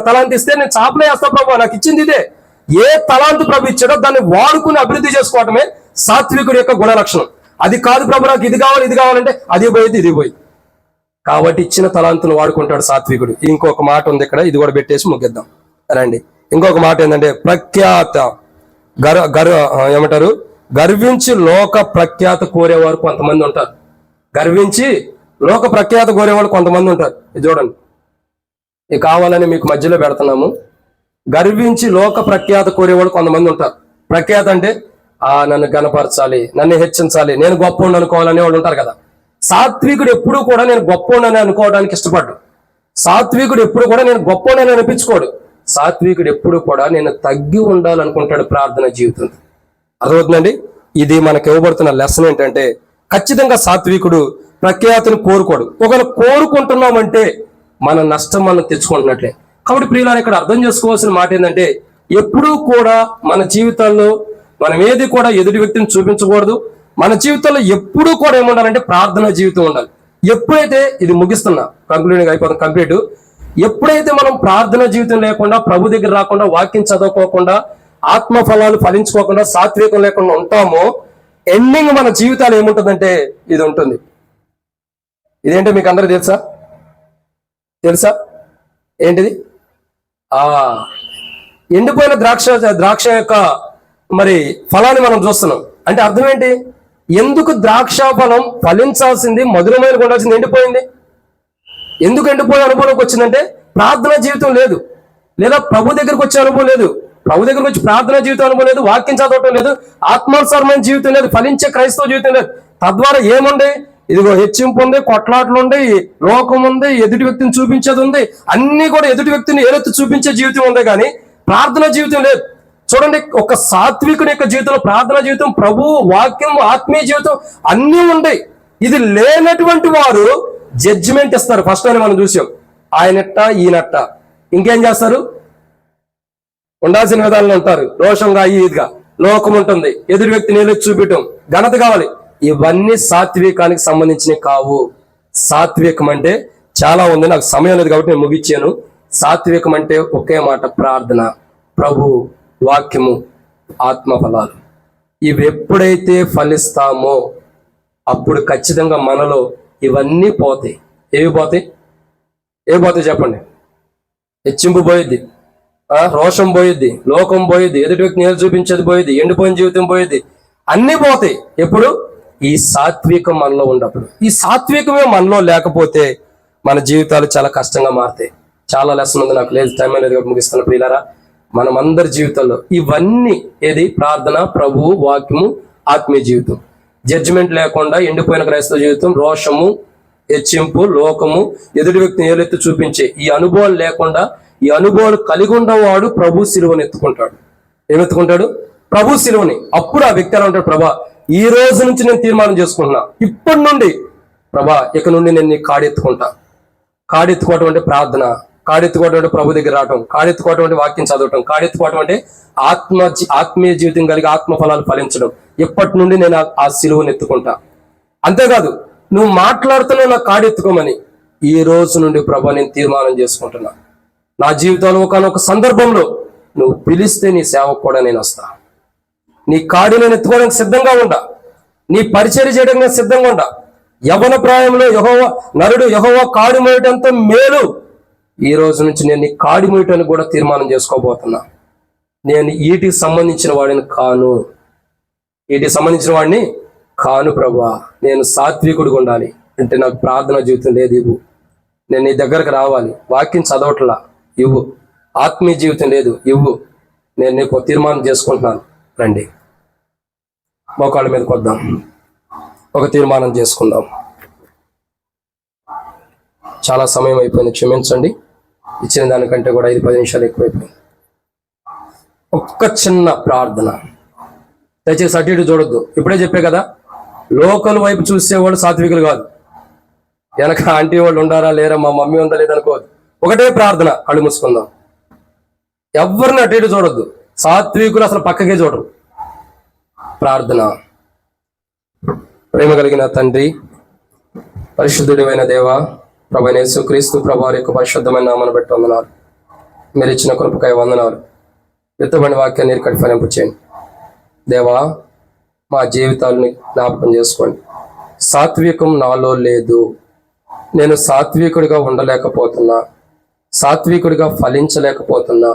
తలాంతి ఇస్తే నేను చాపలే వేస్తా ప్రభు, నాకు ఇచ్చింది ఇదే. ఏ తలాంతు ప్రభు ఇచ్చాడో దాన్ని వాడుకుని అభివృద్ధి చేసుకోవటమే సాత్వికుడి యొక్క గుణ లక్షణం. అది కాదు ప్రభు నాకు ఇది కావాలంటే అది పోయింది ఇది పోయింది. కాబట్టి ఇచ్చిన తలాంతును వాడుకుంటాడు సాత్వికుడు. ఇంకొక మాట ఉంది ఇక్కడ, ఇది కూడా పెట్టేసి ముగిద్దాం రండి. ఇంకొక మాట ఏంటంటే ప్రఖ్యాత ఏమంటారు? గర్వించి లోక ప్రఖ్యాత కోరేవారు కొంతమంది ఉంటారు. గర్వించి లోక ప్రఖ్యాత కోరేవాళ్ళు కొంతమంది ఉంటారు. ఇది చూడండి, ఇది కావాలని మీకు మధ్యలో పెడుతున్నాము. గర్వించి లోక ప్రఖ్యాత కోరేవాళ్ళు కొంతమంది ఉంటారు. ప్రఖ్యాత అంటే నన్ను గణపరచాలి, నన్ను హెచ్చించాలి, నేను గొప్ప అనుకోవాలనే వాళ్ళు ఉంటారు కదా. సాత్వికుడు ఎప్పుడు కూడా నేను గొప్ప అనుకోవడానికి ఇష్టపడ్డు. సాత్వికుడు ఎప్పుడు కూడా నేను గొప్ప అనిపించుకోడు. సాత్వికుడు ఎప్పుడు కూడా నేను తగ్గి ఉండాలనుకుంటాడు ప్రార్థన జీవితం. అర్థమవుతుందండి? ఇది మనకు ఇవ్వబడుతున్న లెసన్ ఏంటంటే ఖచ్చితంగా సాత్వికుడు ప్రఖ్యాతిని కోరుకోడు. ఒకవేళ కోరుకుంటున్నామంటే మన నష్టం మనం తెచ్చుకుంటున్నట్లే. కాబట్టి ప్రియులారా, ఇక్కడ అర్థం చేసుకోవాల్సిన మాట ఏంటంటే ఎప్పుడూ కూడా మన జీవితాల్లో మనం ఏది కూడా ఎదుటి వ్యక్తిని చూపించకూడదు. మన జీవితంలో ఎప్పుడూ కూడా ఏముండాలంటే ప్రార్థనా జీవితం ఉండాలి. ఎప్పుడైతే ఇది ముగిస్తున్నా కంప్లీట్ ఎప్పుడైతే మనం ప్రార్థనా జీవితం లేకుండా, ప్రభు దగ్గర రాకుండా, వాక్యం చదువుకోకుండా, ఆత్మ ఫలాలు ఫలించుకోకుండా, సాత్వికం లేకుండా ఉంటామో ఎండింగ్ మన జీవితాలు ఏముంటుందంటే ఇది ఉంటుంది. ఇదేంటో మీకు అందరూ తెలుసా? ఏంటిది? ఎండిపోయిన ద్రాక్ష యొక్క మరి ఫలాన్ని మనం చూస్తున్నాం. అంటే అర్థం ఏంటి? ఎందుకు ద్రాక్ష ఫలం ఫలించాల్సింది, మధురమైన ఉండాల్సింది ఎండిపోయింది? ఎందుకు ఎండిపోయే అనుభవంలోకి వచ్చిందంటే ప్రార్థన జీవితం లేదు, లేదా ప్రభు దగ్గరికి వచ్చే అనుభవం లేదు. ప్రభు దగ్గర వచ్చి ప్రార్థనా జీవితం అనుభవం లేదు, వాక్యం చదవటం లేదు, ఆత్మానుసారమైన జీవితం లేదు, ఫలించే క్రైస్తవ జీవితం లేదు. తద్వారా ఏముంది? ఇదిగో హెచ్చింపు ఉంది, కొట్లాట్లు ఉంది, లోకం ఉంది, ఎదుటి వ్యక్తిని చూపించేది ఉంది, అన్ని కూడా ఎదుటి వ్యక్తిని ఏలెత్తి చూపించే జీవితం ఉంది, కానీ ప్రార్థనా జీవితం లేదు. చూడండి, ఒక సాత్వికుని యొక్క జీవితంలో ప్రార్థనా జీవితం, ప్రభు వాక్యం, ఆత్మీయ జీవితం అన్నీ ఉన్నాయి. ఇది లేనటువంటి వారు జడ్జిమెంట్ ఇస్తారు. ఫస్ట్ అని మనం చూసాం, ఆయనట్ట ఈయనట్ట. ఇంకేం చేస్తారు? ఉండాల్సిన విధానంలో ఉంటారు, రోషంగా ఈద్గా, లోకం ఉంటుంది, ఎదురు వ్యక్తి నీళ్ళకి చూపించడం, ఘనత కావాలి. ఇవన్నీ సాత్వికానికి సంబంధించినవి కావు. సాత్వికం అంటే చాలా ఉంది, నాకు సమయం లేదు కాబట్టి నేను ముగించాను. సాత్వికం అంటే ఒకే మాట, ప్రార్థన, ప్రభు, వాక్యము, ఆత్మఫలాలు. ఇవి ఎప్పుడైతే ఫలిస్తామో అప్పుడు ఖచ్చితంగా మనలో ఇవన్నీ పోతాయి. ఏవి పోతాయి? చెప్పండి. హెచ్చింపు పోయిద్ది, రోషం పోయిద్ది, లోకం పోయిద్ది, ఎదుటి వ్యక్తి నీళ్ళు చూపించేది పోయిద్ది, ఎండిపోయిన జీవితం పోయిద్ది, అన్నీ పోతాయి. ఎప్పుడు? ఈ సాత్వికం మనలో ఉన్నప్పుడు. ఈ సాత్వికమే మనలో లేకపోతే మన జీవితాలు చాలా కష్టంగా మారుతాయి. చాలా లెసన్ ఉంది, నాకు లేదు, టైం అనేది ముగిస్తున్న ప్రియులారా. మనం అందరి జీవితంలో ఇవన్నీ ఏది? ప్రార్థన, ప్రభువు, వాక్యము, ఆత్మీయ జీవితం. జడ్జిమెంట్ లేకుండా ఎండిపోయిన క్రైస్తవ జీవితం, రోషము, హెచ్చింపు, లోకము, ఎదుటి వ్యక్తిని ఏలెత్తి చూపించే ఈ అనుభవాలు లేకుండా, ఈ అనుభవాలు కలిగి ఉన్నవాడు ప్రభు శిలువని ఎత్తుకుంటాడు. ఏమెత్తుకుంటాడు? ప్రభు శిలువని. అప్పుడు ఆ వ్యక్తి ఎలా ఉంటాడు? ప్రభా, ఈ రోజు నుంచి నేను తీర్మానం చేసుకుంటున్నా, ఇప్పటి నుండి ప్రభా ఇక నుండి నేను నీ కాడెత్తుకుంటా. కాడెత్తుకోవటం అంటే ప్రార్థన, కాడెత్తుకోవటం అంటే ప్రభు దగ్గర రావటం, కాడెత్తుకోవటం అంటే వాక్యం చదవటం, కాడెత్తుకోవటం అంటే ఆత్మీయ జీవితం కలిగి ఆత్మ ఫలాలు ఫలించడం. ఎప్పటి నుండి నేను ఆ సిలువను ఎత్తుకుంటా. అంతేకాదు, నువ్వు మాట్లాడుతున్నావు నాకు కాడెత్తుకోమని. ఈ రోజు నుండి ప్రభా నేను తీర్మానం చేసుకుంటున్నా, నా జీవితంలో ఒకనొక సందర్భంలో నువ్వు పిలిస్తే నీ సేవకు కూడా నేను వస్తా. నీ కాడి నేను ఎత్తుకోవడానికి సిద్ధంగా ఉండా, నీ పరిచర్య చేయడానికి నేను సిద్ధంగా ఉండా. యవ్వన ప్రాయంలో నరుడు యెహోవా కాడి మోయటంత మేలు. ఈ రోజు నుంచి నేను నీ కాడి మోయటానికి కూడా తీర్మానం చేసుకోబోతున్నా. నేను వీటికి సంబంధించిన వాడిని కాను, ప్రభువా. నేను సాత్వికుడిగా ఉండాలి అంటే నాకు ప్రార్థన జీవితం లేదు, ఇవ్వు. నేను నీ దగ్గరకు రావాలి, వాక్యం చదవట్లా, ఇవ్వు. ఆత్మీయ జీవితం లేదు, ఇవ్వు. నేను నీకు తీర్మానం చేసుకుంటున్నాను, రండి. మోకాళ్ళ మీదకి వద్దాం, ఒక తీర్మానం చేసుకుందాం. చాలా సమయం అయిపోయింది, క్షమించండి. ఇచ్చిన దానికంటే కూడా 5-10 నిమిషాలు ఎక్కువైపోయింది. ఒక్క చిన్న ప్రార్థన. దయచేసి అటు ఇటు చూడొద్దు. ఇప్పుడే చెప్పే కదా, లోకల్ వైపు చూసేవాళ్ళు సాత్వికులు కాదు. వెనక ఆంటీ వాళ్ళు ఉండారా లేరా, మా మమ్మీ ఉందా లేదనుకోవద్దు. ఒకటే ప్రార్థన, కళ్ళు మూసుకుందాం. ఎవరిని అటు ఇటు చూడొద్దు. సాత్వికులు అసలు పక్కకే చూడరు. ప్రార్థన. ప్రేమ కలిగిన తండ్రి, పరిశుద్ధుడైన దేవా, ప్రభువైన యేసుక్రీస్తు ప్రభువారి యొక్క పరిశుద్ధమైన నామమును బట్టి వందనాలు. మీరు ఇచ్చిన కృపకై వందనాలు. విత్తబడిన వాక్యాన్ని నీరు ఫలింపు చేయండి దేవా. మా జీవితాలని జ్ఞాపకం చేసుకోండి. సాత్వికం నాలో లేదు, నేను సాత్వికుడిగా ఉండలేకపోతున్నా, సాత్వికుడిగా ఫలించలేకపోతున్నా.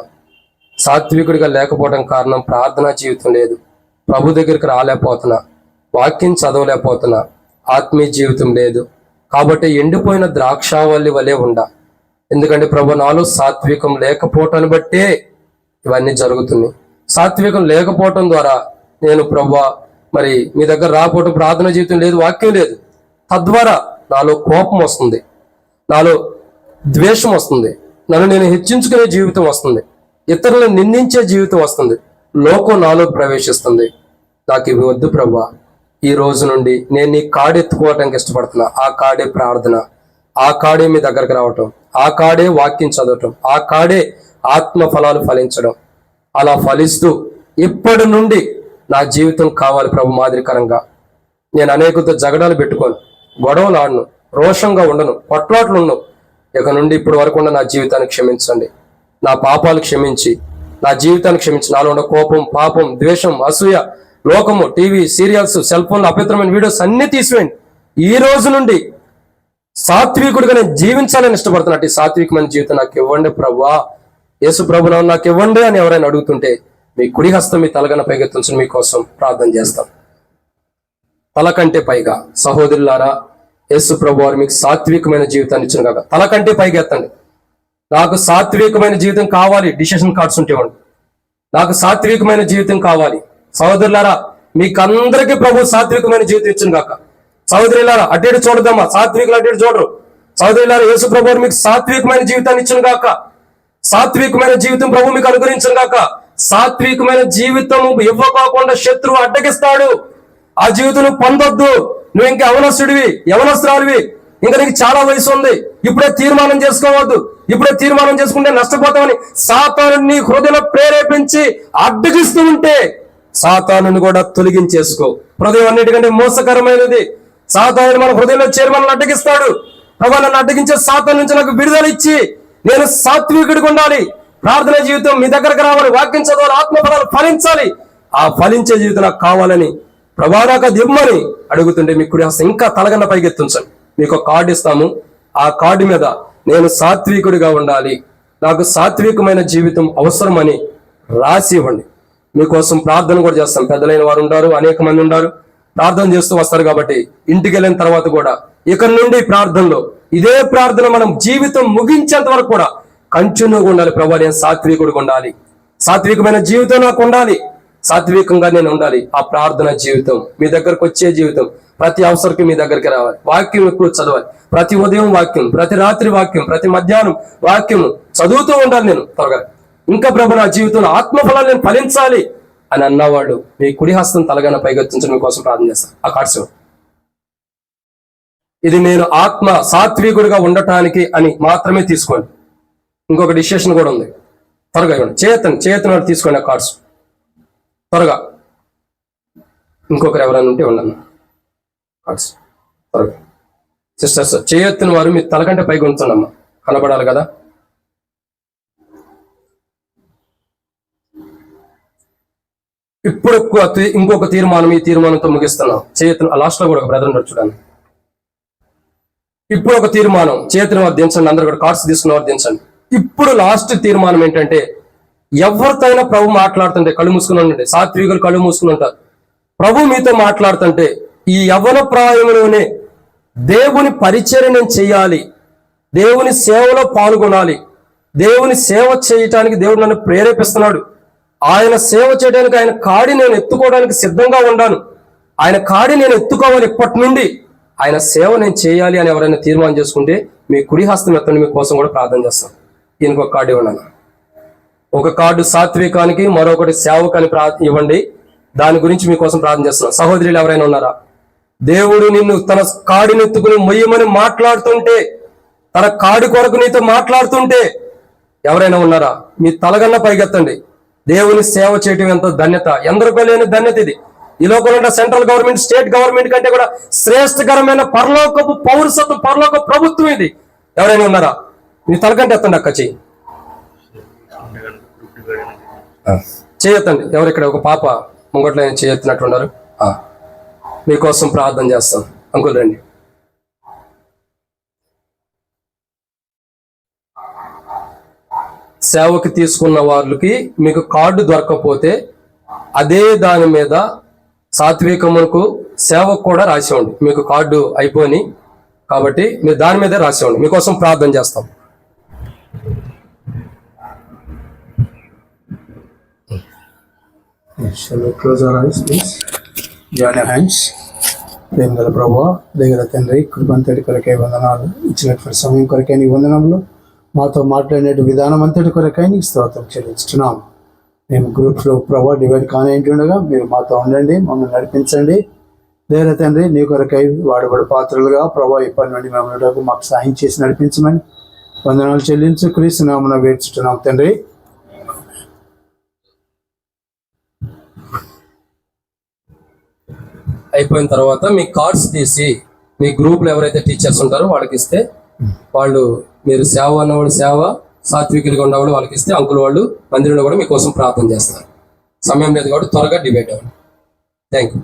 సాత్వికుడిగా లేకపోవడం కారణం ప్రార్థనా జీవితం లేదు, ప్రభు దగ్గరికి రాలేకపోతున్నా, వాక్యం చదవలేకపోతున్నా, ఆత్మీయ జీవితం లేదు. కాబట్టి ఎండిపోయిన ద్రాక్షావల్లి వలె ఉండా. ఎందుకంటే ప్రభు నాలో సాత్వికం లేకపోవటాన్ని బట్టే ఇవన్నీ జరుగుతున్నాయి. సాత్వికం లేకపోవటం ద్వారా నేను ప్రభు మరి మీ దగ్గర రాకపోవటం, ప్రార్థన జీవితం లేదు, వాక్యం లేదు. తద్వారా నాలో కోపం వస్తుంది, నాలో ద్వేషం వస్తుంది, నన్ను నేను హెచ్చించుకునే జీవితం వస్తుంది, ఇతరులను నిందించే జీవితం వస్తుంది, లోకం నాలో ప్రవేశిస్తుంది. నాకు ఇవి వద్దు ప్రభా. ఈ రోజు నుండి నేను నీ కాడెత్తుకోవటానికి ఇష్టపడుతున్నా. ఆ కాడే ప్రార్థన, ఆ కాడే మీ దగ్గరకు రావటం, ఆ కాడే వాక్యం చదవటం, ఆ కాడే ఆత్మ ఫలాలు ఫలించడం. అలా ఫలిస్తూ ఇప్పటి నుండి నా జీవితం కావాలి ప్రభు మాదిరికరంగా. నేను అనేకతో జగడాలు పెట్టుకోను, గొడవలు ఆడను, రోషంగా ఉండను, కొట్లాట్లు ఉండను. ఇక నుండి ఇప్పటి వరకు ఉన్న నా జీవితాన్ని క్షమించండి. నా పాపాలు క్షమించి, నా జీవితాన్ని క్షమించి, నాలో ఉన్న కోపం, పాపం, ద్వేషం, అసూయ, లోకము, టీవీ, సీరియల్స్, సెల్ ఫోన్లు, అపవిత్రమైన వీడియోస్ అన్ని తీసివేయండి. ఈ రోజు నుండి సాత్వికుడిగా నేను జీవించాలని ఇష్టపడుతున్నట్టు ఈ సాత్వికమైన జీవితం నాకు ఇవ్వండి ప్రభువా. యేసు ప్రభువు నాకు ఇవ్వండి అని ఎవరైనా అడుగుతుంటే మీ కుడి హస్తం మీ తలగన పైకెత్తుంచని మీకోసం ప్రార్థన చేస్తాం. తల కంటే పైగా సహోదరులారా, యేసు ప్రభు వారు మీకు సాత్వికమైన జీవితాన్ని ఇచ్చిన కాక తల కంటే పైకి ఎత్తండి. నాకు సాత్వికమైన జీవితం కావాలి. డిసిషన్ కార్డ్స్ ఉంటే ఇవ్వండి. నాకు సాత్వికమైన జీవితం కావాలి. సహోదరులారా, మీకందరికీ ప్రభు సాత్వికమైన జీవితం ఇచ్చింది కాక. సహోదరులారా, అటు ఇటు చూడదమ్మా, సాత్వికులు అటు ఇటు చూడరు. సహోదరులారా, యేసు ప్రభు మీకు సాత్వికమైన జీవితాన్ని ఇచ్చిన గాక. సాత్వికమైన జీవితం ప్రభు మీకు అనుగ్రహించిన గాక. సాత్వికమైన జీవితం ఇవ్వకోకుండా శత్రువు అడ్డగిస్తాడు. ఆ జీవితం నువ్వు పొందొద్దు. నువ్వు ఇంకా యవనస్తుడివి, యవనస్తురాలివి, ఇంకా నీకు చాలా వయసు ఉంది. ఇప్పుడే తీర్మానం చేసుకోవద్దు. ఇప్పుడే తీర్మానం చేసుకుంటే నష్టపోతామని సాతాను నీ హృదయంలో ప్రేరేపించి అడ్డగిస్తూ ఉంటే సాతానుని కూడా తొలగించేసుకో. హృదయం అన్నిటికంటే మోసకరమైనది. సాతాను మన హృదయంలో చేరి మనల్ని అడ్డగిస్తాడు. ప్రభు, నన్ను అడ్డగించే సాతాను నుంచి నాకు విడుదల ఇచ్చి నేను సాత్వికుడిగా ఉండాలి. ప్రార్థన జీవితం మీ దగ్గరకు రావాలి, వాక్యం చదవాలి, ఆత్మఫలాలు ఫలించాలి. ఆ ఫలించే జీవితం నాకు కావాలని ప్రభా నాకు అది ఇమ్మని అడుగుతుంటే మీ కుడి హస్తం ఇంకా తలగన్న పైకెత్తుంచండి. మీకు ఒక కార్డు ఇస్తాము. ఆ కార్డు మీద నేను సాత్వికుడిగా ఉండాలి, నాకు సాత్వికమైన జీవితం అవసరమని రాసి ఇవ్వండి. మీకోసం ప్రార్థన కూడా చేస్తాం. పెద్దలైన వారు ఉంటారు, అనేక మంది ఉంటారు, ప్రార్థన చేస్తూ వస్తారు. కాబట్టి ఇంటికి వెళ్ళిన తర్వాత కూడా ఇక నుండి ప్రార్థనలో ఇదే ప్రార్థన మనం జీవితం ముగించేంత వరకు కూడా కంటిన్యూగా ఉండాలి. ప్రభా, నేను సాత్వికుడిగా ఉండాలి, సాత్వికమైన జీవితం నాకు ఉండాలి, సాత్వికంగా నేను ఉండాలి. ఆ ప్రార్థన జీవితం, మీ దగ్గరకు వచ్చే జీవితం, ప్రతి అవసరకి మీ దగ్గరికి రావాలి. వాక్యం ఎక్కువ చదవాలి. ప్రతి ఉదయం వాక్యం, ప్రతి రాత్రి వాక్యం, ప్రతి మధ్యాహ్నం వాక్యం చదువుతూ ఉండాలి. నేను త్వరగా ఇంకా ప్రభు నా జీవితంలో ఆత్మఫలాలు నేను ఫలించాలి అని అన్నవాడు మీ కుడి హస్తం తలగాన పైకెత్తించడం కోసం ప్రార్థన చేస్తాను. ఆ కార్డ్స్ ఇది నేను ఆత్మ సాత్వికుడిగా ఉండటానికి అని మాత్రమే తీసుకోండి. ఇంకొక డిసిషన్ కూడా ఉంది. త్వరగా ఇవ్వండి. చేతను తీసుకోండి ఆ కార్డ్స్ త్వరగా. ఇంకొకరు ఎవరైనా ఉంటే ఉండన్న కార్డ్స్ త్వరగా. సిస్టర్స్, చేయొత్తున వారు మీ తలకంటే పైకి ఉంచండమ్మా, కనబడాలి కదా. ఇప్పుడు ఇంకొక తీర్మానం, ఈ తీర్మానంతో ముగిస్తున్నాం. చేయొత్తున లాస్ట్ లో కూడా ఒక బ్రదర్ ఉంటాడు చూడండి. ఇప్పుడు ఒక తీర్మానం, చేతుల వారు దించండి. అందరూ కూడా కార్డ్స్ తీసుకున్న వారు దించండి. ఇప్పుడు లాస్ట్ తీర్మానం ఏంటంటే, ఎవరితో అయినా ప్రభు మాట్లాడుతుంటే కళ్ళు మూసుకుని ఉండండి. సాత్వికులు కళ్ళు మూసుకుని ఉంటారు. ప్రభు మీతో మాట్లాడుతుంటే ఈ యవ్వన ప్రాయంలోనే దేవుని పరిచర్య నేను చేయాలి, దేవుని సేవలో పాల్గొనాలి, దేవుని సేవ చేయటానికి దేవుడు నన్ను ప్రేరేపిస్తున్నాడు, ఆయన సేవ చేయడానికి ఆయన కాడి నేను ఎత్తుకోవడానికి సిద్ధంగా ఉన్నాను, ఆయన కాడి నేను ఎత్తుకోవాలి, ఇప్పటి నుండి ఆయన సేవ నేను చేయాలి అని ఎవరైనా తీర్మానం చేసుకుంటే మీ కుడి హస్తం ఎత్తండి. మీకోసం కూడా ప్రార్థన చేస్తాం. ఈయనకు ఒక కార్డు ఇవ్వండి. ఒక కార్డు సాత్వికానికి, మరొకటి సేవకాన్ని ఇవ్వండి. దాని గురించి మీకోసం ప్రార్థన చేస్తున్నాం. సహోదరులు ఎవరైనా ఉన్నారా? దేవుడు నిన్ను తన కాడిని ఎత్తుకుని మొయ్యమని మాట్లాడుతుంటే, తన కాడి కొరకు నీతో మాట్లాడుతుంటే ఎవరైనా ఉన్నారా? మీ తలగన్న పైకెత్తండి. దేవుని సేవ చేయటం ఎంతో ధన్యత, ఎందరికో లేని ధన్యత ఇది. ఈ లోకంలో ఉన్న సెంట్రల్ గవర్నమెంట్, స్టేట్ గవర్నమెంట్ కంటే కూడా శ్రేష్టకరమైన పరలోకపు పౌరసత్వం, పరలోక ప్రభుత్వం ఇది. ఎవరైనా ఉన్నారా? మీ తలకంటే ఎత్తండి. అక్క చేయొత్తండి. ఎవరు ఇక్కడ ఒక పాప ముంగట్లో చేయొత్తినట్లున్నారు. మీకోసం ప్రార్థన చేస్తాం. అంకుల్ రండి. సేవకి తీసుకున్న వాళ్ళకి మీకు కార్డు దొరకకపోతే అదే దాని మీద సాత్వికమునకు సేవకు కూడా రాసేవండి. మీకు కార్డు అయిపోయి కాబట్టి మీరు దాని మీదే రాసేవండి. మీకోసం ప్రార్థన చేస్తాం. Shall we close our eyes, please? Join your hands. ప్రేమగల ప్రభువా, దగ్గర తండ్రి, కృపంతటి కొరకై వందనాలు. ఇచ్చినటువంటి సమయం కొరకై నీ వందనములు, మాతో మాట్లాడిన విధానం అంతటి కొరకై నీకు స్తోత్రం చెల్లిస్తున్నాం. మేము గ్రూప్స్లో ప్రభావ డివైడ్ కానింటుండగా మీరు మాతో ఉండండి, మమ్మల్ని నడిపించండి. దగ్గర తండ్రి, నీ కొరకై వాడబడి పాత్రలుగా ప్రభావ ఇప్పటి నుండి మేము మాకు సహాయం చేసి నడిపించమని వందనాలు చెల్లించు. క్రీస్తు నామమున వేడుచున్నాం తండ్రి. అయిపోయిన తర్వాత మీ కార్డ్స్ తీసి మీ గ్రూప్లో ఎవరైతే టీచర్స్ ఉంటారో వాళ్ళకి ఇస్తే, వాళ్ళు మీరు సేవ అన్నవాడు సేవ, సాత్వికులుగా ఉన్నవాడు వాళ్ళకి ఇస్తే అంకుల్ వాళ్ళు మందిరంలో కూడా మీకోసం ప్రార్థన చేస్తారు. సమయం లేదు కాబట్టి త్వరగా డిబేట్ అవ్వండి. Thank you.